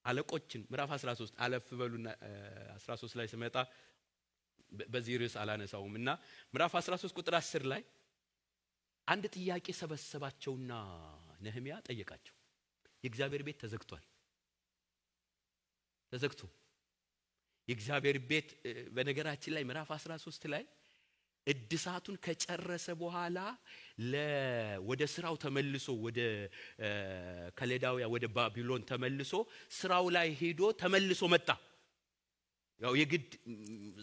አለቆችን ምዕራፍ 13 አለፍ በሉና 13 ላይ ስመጣ በዚህ ርዕስ አላነሳውምና ምዕራፍ 13 ቁጥር 10 ላይ አንድ ጥያቄ ሰበሰባቸውና ነህምያ ጠየቃቸው። የእግዚአብሔር ቤት ተዘግቶ የእግዚአብሔር ቤት በነገራችን ላይ ምዕራፍ 13 ላይ እድሳቱን ከጨረሰ በኋላ ወደ ስራው ተመልሶ ወደ ከለዳውያ ወደ ባቢሎን ተመልሶ ስራው ላይ ሄዶ ተመልሶ መጣ። ያው የግድ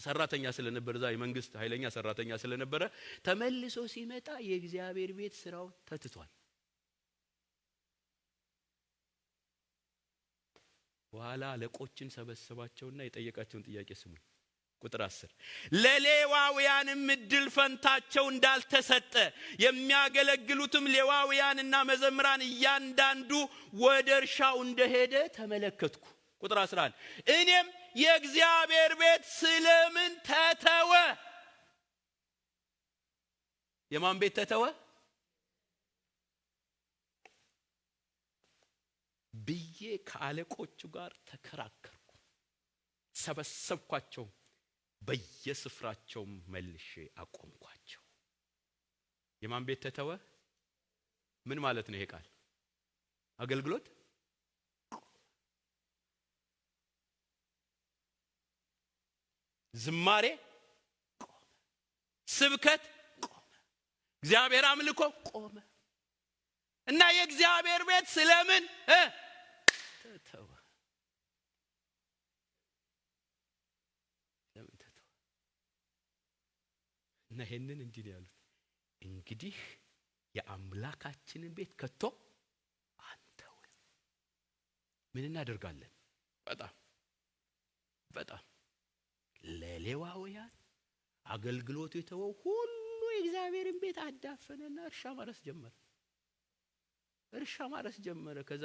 ሰራተኛ ስለነበረ ዛ የመንግስት ኃይለኛ ሰራተኛ ስለነበረ ተመልሶ ሲመጣ የእግዚአብሔር ቤት ስራው ተትቷል። በኋላ አለቆችን ሰበሰባቸውና የጠየቃቸውን ጥያቄ ስሙ። ቁጥር 10 ለሌዋውያንም እድል ፈንታቸው እንዳልተሰጠ የሚያገለግሉትም ሌዋውያንና መዘምራን እያንዳንዱ ወደ እርሻው እንደሄደ ተመለከትኩ። ቁጥር 11 እኔም የእግዚአብሔር ቤት ስለምን ተተወ? የማን ቤት ተተወ ብዬ ከአለቆቹ ጋር ተከራከርኩ፣ ሰበሰብኳቸው፣ በየስፍራቸው መልሼ አቆምኳቸው። የማን ቤት ተተወ? ምን ማለት ነው ይሄ ቃል? አገልግሎት ዝማሬ ቆመ፣ ስብከት ቆመ፣ እግዚአብሔር አምልኮ ቆመ እና የእግዚአብሔር ቤት ስለምን ተተወ? እና ይሄንን እንዲህ ያሉት እንግዲህ የአምላካችንን ቤት ከቶ አንተው ምን እናደርጋለን? በጣም ለሌዋውያን አገልግሎት የተወው ሁሉ የእግዚአብሔርን ቤት አዳፈነና እርሻ ማረስ ጀመረ። ከዛ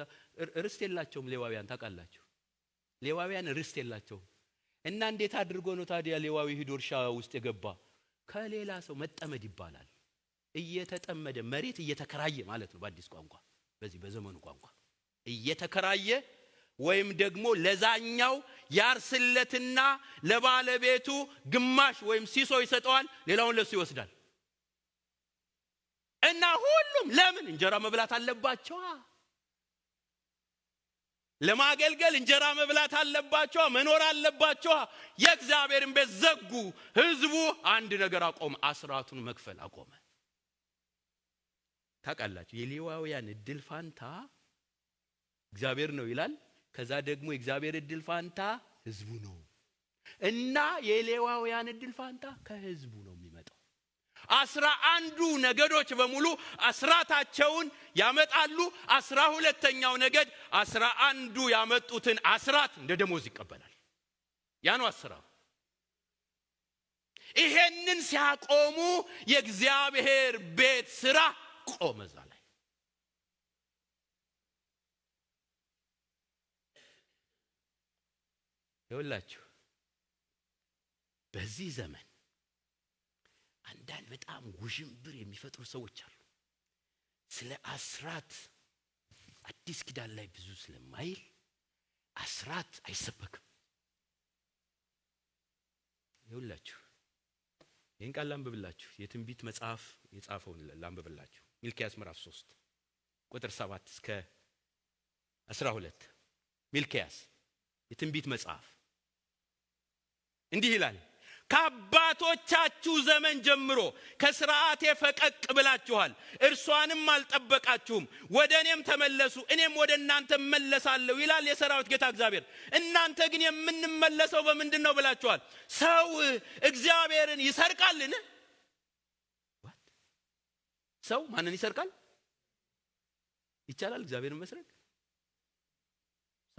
ርስት የላቸውም ሌዋውያን፣ ታውቃላችሁ። ሌዋውያን ርስት የላቸውም እና እንዴት አድርጎ ነው ታዲያ ሌዋዊ ሄዶ እርሻ ውስጥ የገባ? ከሌላ ሰው መጠመድ ይባላል። እየተጠመደ መሬት እየተከራየ ማለት ነው በአዲስ ቋንቋ፣ በዚህ በዘመኑ ቋንቋ እየተከራየ ወይም ደግሞ ለዛኛው ያርስለትና ለባለቤቱ ግማሽ ወይም ሲሶ ይሰጠዋል፣ ሌላውን ለሱ ይወስዳል። እና ሁሉም ለምን እንጀራ መብላት አለባቸው? ለማገልገል እንጀራ መብላት አለባቸው፣ መኖር አለባቸው። የእግዚአብሔርን ቤት ዘጉ። ህዝቡ አንድ ነገር አቆመ፣ አስራቱን መክፈል አቆመ። ታውቃላችሁ የሌዋውያን እድል ፋንታ እግዚአብሔር ነው ይላል። ከዛ ደግሞ የእግዚአብሔር እድል ፋንታ ህዝቡ ነው እና የሌዋውያን እድል ፋንታ ከህዝቡ ነው የሚመጣው። 11 ነገዶች በሙሉ አስራታቸውን ያመጣሉ። 12ኛው ነገድ 11 ያመጡትን አስራት እንደ ደሞዝ ይቀበላል። ያ ነው አስራው። ይሄንን ሲያቆሙ የእግዚአብሔር ቤት ስራ ቆመ። ዛ ላይ ይኸውላችሁ በዚህ ዘመን አንዳንድ በጣም ውዥንብር የሚፈጥሩ ሰዎች አሉ። ስለ አስራት አዲስ ኪዳን ላይ ብዙ ስለማይል አስራት አይሰበክም። ይኸውላችሁ ይህን ቃል ላንብብላችሁ። የትንቢት መጽሐፍ የጻፈውን ላንብብላችሁ። ሚልክያስ ምዕራፍ 3 ቁጥር 7 እስከ 12። ሚልክያስ የትንቢት መጽሐፍ እንዲህ ይላል። ከአባቶቻችሁ ዘመን ጀምሮ ከሥርዓቴ ፈቀቅ ብላችኋል፣ እርሷንም አልጠበቃችሁም። ወደ እኔም ተመለሱ፣ እኔም ወደ እናንተ እመለሳለሁ ይላል የሰራዊት ጌታ እግዚአብሔር። እናንተ ግን የምንመለሰው በምንድን ነው ብላችኋል። ሰው እግዚአብሔርን ይሰርቃልን? ሰው ማንን ይሰርቃል? ይቻላል እግዚአብሔርን መስረቅ?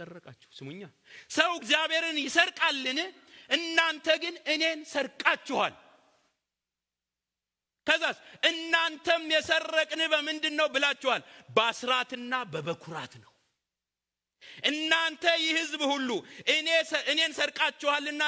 ሰረቃችሁ። ስሙኛ፣ ሰው እግዚአብሔርን ይሰርቃልን? እናንተ ግን እኔን ሰርቃችኋል። ከዛስ እናንተም የሰረቅን በምንድን ነው ብላችኋል። በአስራትና በበኩራት ነው። እናንተ ይህ ሕዝብ ሁሉ እኔን ሰርቃችኋልና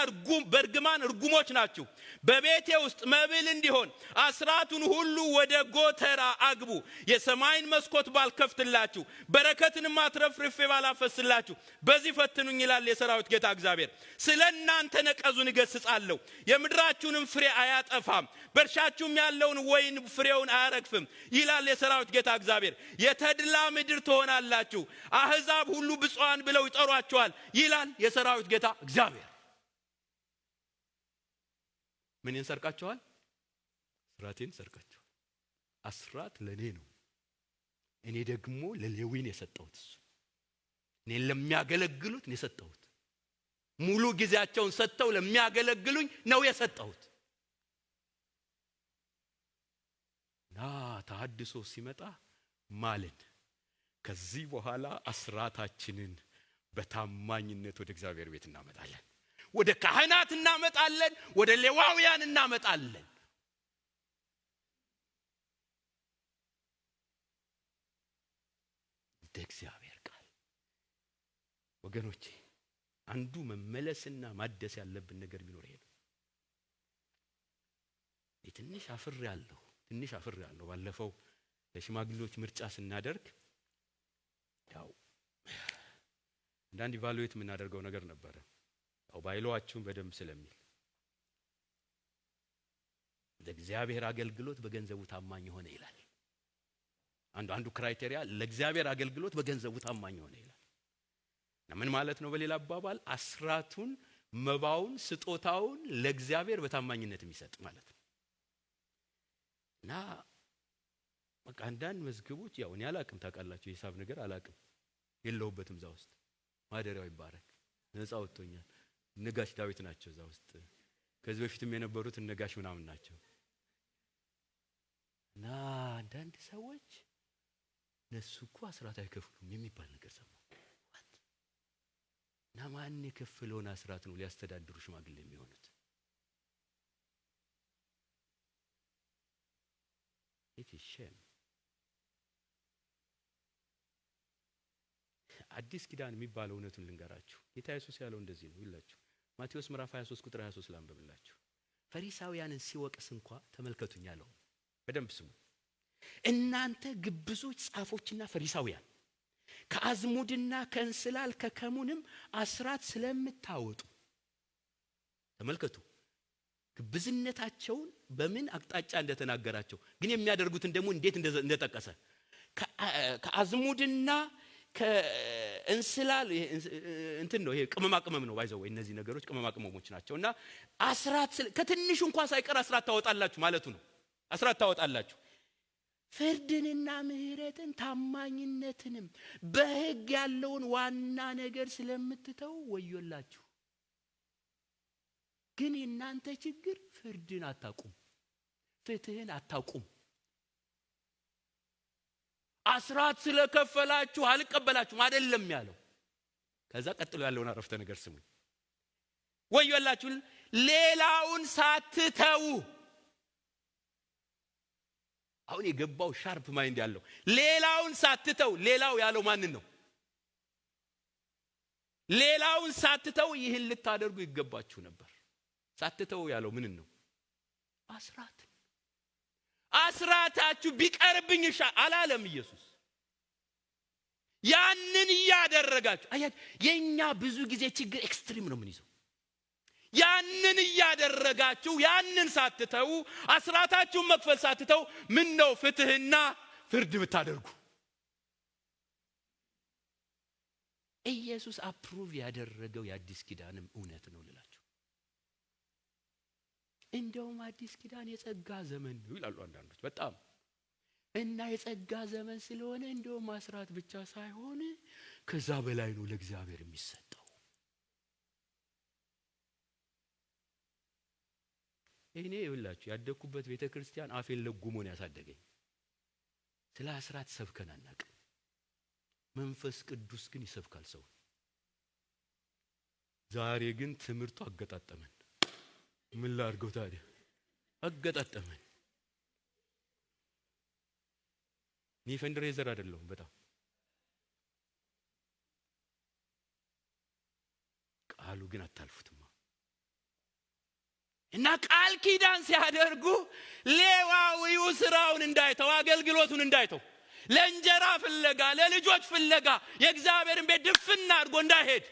በእርግማን እርጉሞች ናችሁ። በቤቴ ውስጥ መብል እንዲሆን አስራቱን ሁሉ ወደ ጎተራ አግቡ። የሰማይን መስኮት ባልከፍትላችሁ፣ በረከትንም አትረፍርፌ ባላፈስላችሁ በዚህ ፈትኑኝ ይላል የሰራዊት ጌታ እግዚአብሔር። ስለ እናንተ ነቀዙን እገሥጻለሁ፣ የምድራችሁንም ፍሬ አያጠፋም፣ በእርሻችሁም ያለውን ወይን ፍሬውን አያረግፍም ይላል የሰራዊት ጌታ እግዚአብሔር። የተድላ ምድር ትሆናላችሁ፣ አሕዛብ ሁሉ ብፁዓን ብለው ይጠሯችኋል ይላል የሰራዊት ጌታ እግዚአብሔር። ምን እንሰርቃችኋል? አስራቴን ሰርቃችኋል። አስራት ለኔ ነው፣ እኔ ደግሞ ለሌዊን የሰጠሁት። እኔን ለሚያገለግሉት ነው የሰጠሁት። ሙሉ ጊዜያቸውን ሰጥተው ለሚያገለግሉኝ ነው የሰጠሁት። ና ተሐድሶ ሲመጣ ማለን ከዚህ በኋላ አስራታችንን በታማኝነት ወደ እግዚአብሔር ቤት እናመጣለን። ወደ ካህናት እናመጣለን፣ ወደ ሌዋውያን እናመጣለን። እንደ እግዚአብሔር ቃል ወገኖቼ፣ አንዱ መመለስና ማደስ ያለብን ነገር ቢኖር ይሄ ነው። ትንሽ አፍሬያለሁ። ባለፈው ለሽማግሌዎች ምርጫ ስናደርግ ያው አንዳንድ ኢቫሉዌት የምናደርገው ነገር ነበረ። ያው ባይሏችሁም በደንብ ስለሚል ለእግዚአብሔር አገልግሎት በገንዘቡ ታማኝ ሆነ ይላል። አንዱ ክራይቴሪያ ለእግዚአብሔር አገልግሎት በገንዘቡ ታማኝ ሆነ ይላል። ምን ማለት ነው? በሌላ አባባል አስራቱን፣ መባውን፣ ስጦታውን ለእግዚአብሔር በታማኝነት የሚሰጥ ማለት ነው። እና በቃ አንዳንድ መዝገቦች ያው እኔ አላቅም፣ ታውቃላችሁ፣ የሂሳብ ነገር አላቅም፣ የለሁበትም እዛ ውስጥ። ማደሪያው ይባረክ፣ ነፃ ወጥቶኛል። ነጋሽ ዳዊት ናቸው እዛ ውስጥ፣ ከዚህ በፊትም የነበሩት ነጋሽ ምናምን ናቸው። እና አንዳንድ ሰዎች እነሱ እኮ አስራት አይከፍሉም የሚባል ነገር ሰማሁ። እና ማን የከፈለውን አስራት ነው ሊያስተዳድሩ ሽማግሌ የሚሆኑት? ኢትሸም አዲስ ኪዳን የሚባለው እውነቱን ልንገራችሁ። ጌታ ኢየሱስ ያለው እንደዚህ ነው ይላችሁ። ማቴዎስ ምዕራፍ 23 ቁጥር 23 ላንብብላችሁ። ፈሪሳውያንን ሲወቅስ እንኳ ተመልከቱኝ አለው። በደንብ ስሙ። እናንተ ግብዞች ጻፎችና ፈሪሳውያን ከአዝሙድና ከእንስላል ከከሙንም አስራት ስለምታወጡ፣ ተመልከቱ ግብዝነታቸውን በምን አቅጣጫ እንደተናገራቸው፣ ግን የሚያደርጉትን ደግሞ እንዴት እንደጠቀሰ። ከአዝሙድና ከእንስላል እንትን ነው፣ ይሄ ቅመማ ቅመም ነው ባይዘው። እነዚህ ነገሮች ቅመማ ቅመሞች ናቸውና አስራት ከትንሹ እንኳን ሳይቀር አስራት ታወጣላችሁ ማለቱ ነው። አስራት ታወጣላችሁ። ፍርድንና ምሕረትን ታማኝነትንም በሕግ ያለውን ዋና ነገር ስለምትተው ወዮላችሁ። ግን የእናንተ ችግር ፍርድን አታውቁም፣ ፍትህን አታውቁም። አስራት ስለከፈላችሁ አልቀበላችሁም አይደለም ያለው። ከዛ ቀጥሎ ያለውን አረፍተ ነገር ስሙኝ። ወዮላችሁ ሌላውን ሳትተው። አሁን የገባው ሻርፕ ማይንድ ያለው ሌላውን ሳትተው። ሌላው ያለው ማንን ነው? ሌላውን ሳትተው ይህን ልታደርጉ ይገባችሁ ነበር። ሳትተው ያለው ምንን ነው? አስራት። አስራታችሁ ቢቀርብኝ አላለም ኢየሱስ። ያንን እያደረጋችሁ አያችሁ። የኛ ብዙ ጊዜ ችግር ኤክስትሪም ነው ምን ይዘው። ያንን እያደረጋችሁ ያንን ሳትተው አስራታችሁን መክፈል ሳትተው ምን ነው ፍትህና ፍርድ ብታደርጉ። ኢየሱስ አፕሩቭ ያደረገው የአዲስ ኪዳንም እውነት ነው ልላችሁ። እንደውም አዲስ ኪዳን የጸጋ ዘመን ነው ይላሉ አንዳንዶች በጣም እና የጸጋ ዘመን ስለሆነ እንደውም አስራት ብቻ ሳይሆን ከዛ በላይ ነው ለእግዚአብሔር የሚሰጠው። እኔ ይኸውላችሁ ያደኩበት ቤተክርስቲያን አፌን ለጉሞን ያሳደገኝ ስለ አስራት ሰብከን አናውቅም። መንፈስ ቅዱስ ግን ይሰብካል ሰው። ዛሬ ግን ትምህርቱ አገጣጠመን። ምን ላድርገው ታዲያ? አገጣጠመን። እኔ ፈንድሬዘር አይደለሁም በጣም ቃሉ ግን አታልፉትማ። እና ቃል ኪዳን ሲያደርጉ ሌዋዊው ስራውን እንዳይተው አገልግሎቱን እንዳይተው ለእንጀራ ፍለጋ ለልጆች ፍለጋ የእግዚአብሔርን ቤት ድፍና አድርጎ እንዳይሄድ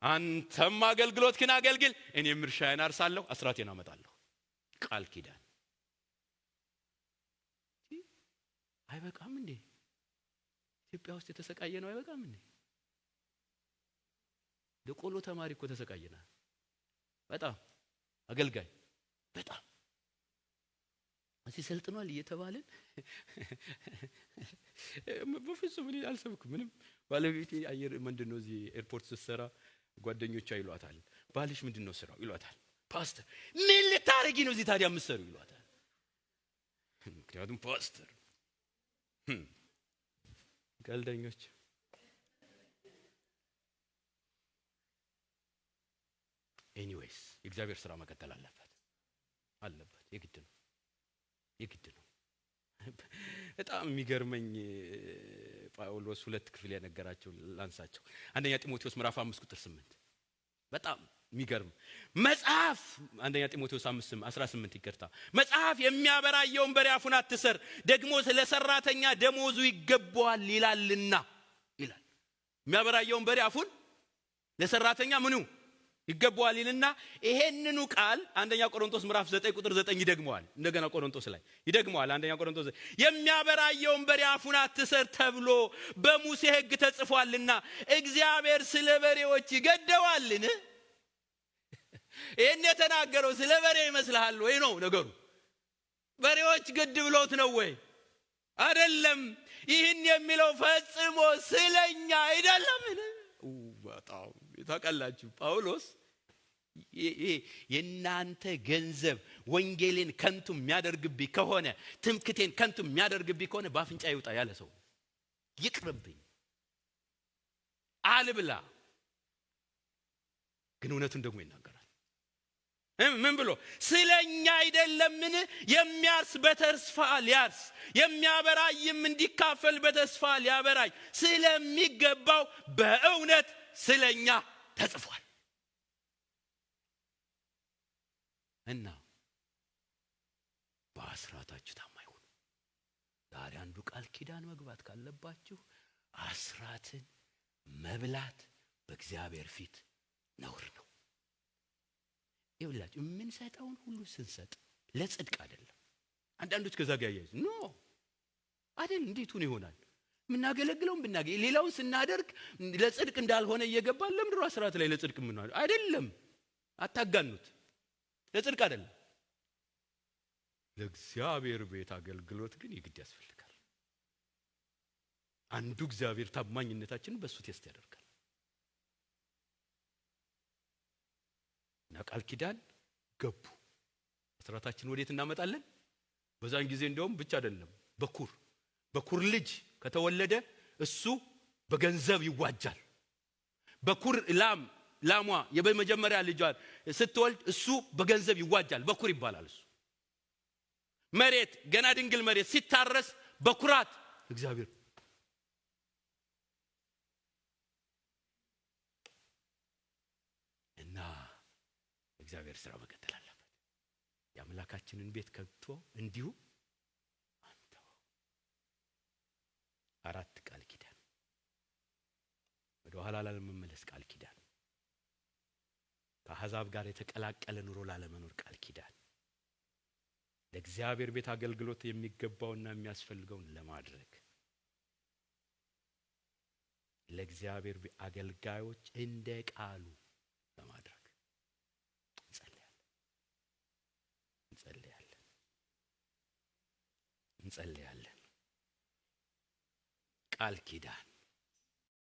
አንተም አገልግሎትህን አገልግል እኔም እርሻዬን አርሳለሁ አስራቴን አመጣለሁ። ቃል ኪዳን አይበቃም እንዴ? ኢትዮጵያ ውስጥ የተሰቃየ ነው አይበቃም እንዴ? ለቆሎ ተማሪ እኮ ተሰቃየና በጣም አገልጋይ በጣም እዚህ ሰልጥኗል እየተባለን በፍጹም እኔ አልሰብኩም። ምንም ባለቤቴ አየር ምንድነው እዚህ ኤርፖርት ስትሰራ ጓደኞቿ ይሏታል ባልሽ ምንድነው ስራው ይሏታል። ፓስተር ምን ልታረጊ ነው እዚህ ታዲያ የምትሰሩ ይሏታል። ምክንያቱም ፓስተር ቀልደኞች። ኤኒዌይስ የእግዚአብሔር ስራ መቀጠል አለበት የግድ ነው። በጣም የሚገርመኝ ጳውሎስ ሁለት ክፍል ያነገራቸው ላንሳቸው። አንደኛ ጢሞቴዎስ ምዕራፍ 5 ቁጥር 8 በጣም የሚገርም መጽሐፍ። አንደኛ ጢሞቴዎስ 5:18 ይቅርታ። መጽሐፍ የሚያበራየውን በሬ አፉን አትሰር ደግሞ ስለ ሰራተኛ ደሞዙ ይገባዋል ይላልና ይላል። የሚያበራየውን በሬ አፉን ለሰራተኛ ምኑ ይገባዋል ይልና ይሄንኑ ቃል አንደኛ ቆሮንቶስ ምዕራፍ 9 ቁጥር 9 ይደግመዋል። እንደገና ቆሮንቶስ ላይ ይደግመዋል። አንደኛ ቆሮንቶስ የሚያበራየውን በሬ አፉን አትሰር ተብሎ በሙሴ ሕግ ተጽፏልና እግዚአብሔር ስለ በሬዎች ይገደዋልን? ይሄን የተናገረው ስለ በሬ ይመስልሃል ወይ ነው ነገሩ? በሬዎች ግድ ብሎት ነው ወይ? አይደለም። ይህን የሚለው ፈጽሞ ስለኛ አይደለም። በጣም ታውቃላችሁ ጳውሎስ የናንተ ገንዘብ ወንጌልን ከንቱ የሚያደርግብኝ ከሆነ ትምክቴን ከንቱ የሚያደርግብኝ ከሆነ ባፍንጫ ይውጣ ያለ ሰው ይቅርብኝ አልብላ። ግን እውነቱን ደግሞ ይናገራል። ምን ብሎ ስለኛ አይደለምን? የሚያርስ በተስፋ ሊያርስ የሚያበራይም እንዲካፈል በተስፋ ሊያበራይ ስለሚገባው በእውነት ስለኛ ተጽፏል። እና በአስራታችሁ ታማኝ ሁኑ። ዛሬ አንዱ ቃል ኪዳን መግባት ካለባችሁ አስራትን መብላት በእግዚአብሔር ፊት ነውር ነው። ይኸውላችሁ የምንሰጠውን ሁሉ ስንሰጥ ለጽድቅ አይደለም። አንዳንዶች ከዛ ጋር ያያይዙ ኖ አይደል እንዴት ሆነ ይሆናል ምናገለግለውን ብናገኝ ሌላውን ስናደርግ ለጽድቅ እንዳልሆነ እየገባን ለምድሩ አስራት ላይ ለጽድቅ ምን አይደለም። አታጋኑት። ለጽድቅ አይደለም። ለእግዚአብሔር ቤት አገልግሎት ግን ይግድ ያስፈልጋል። አንዱ እግዚአብሔር ታማኝነታችንን በሱ ቴስት ያደርጋል። እና ቃል ኪዳን ገቡ። አስራታችን ወዴት እናመጣለን? በዛን ጊዜ እንደውም ብቻ አይደለም በኩር ልጅ ከተወለደ እሱ በገንዘብ ይዋጃል። በኩር ላሟ የመጀመሪያ ልጇን ስትወልድ እሱ በገንዘብ ይዋጃል። በኩር ይባላል እሱ። መሬት ገና ድንግል መሬት ሲታረስ በኩራት እግዚአብሔር እና እግዚአብሔር ስራ መቀጠል አለበት። የአምላካችንን ቤት ከብቶ እንዲሁ አራት ቃል ኪዳን ወደ ኋላ ላለመመለስ ቃል ኪዳን፣ ከአሕዛብ ጋር የተቀላቀለ ኑሮ ላለመኖር ቃል ኪዳን፣ ለእግዚአብሔር ቤት አገልግሎት የሚገባውና የሚያስፈልገውን ለማድረግ ለእግዚአብሔር አገልጋዮች እንደ ቃሉ ለማድረግ እንጸልያለን። እንጸልያለን። ቃል ኪዳን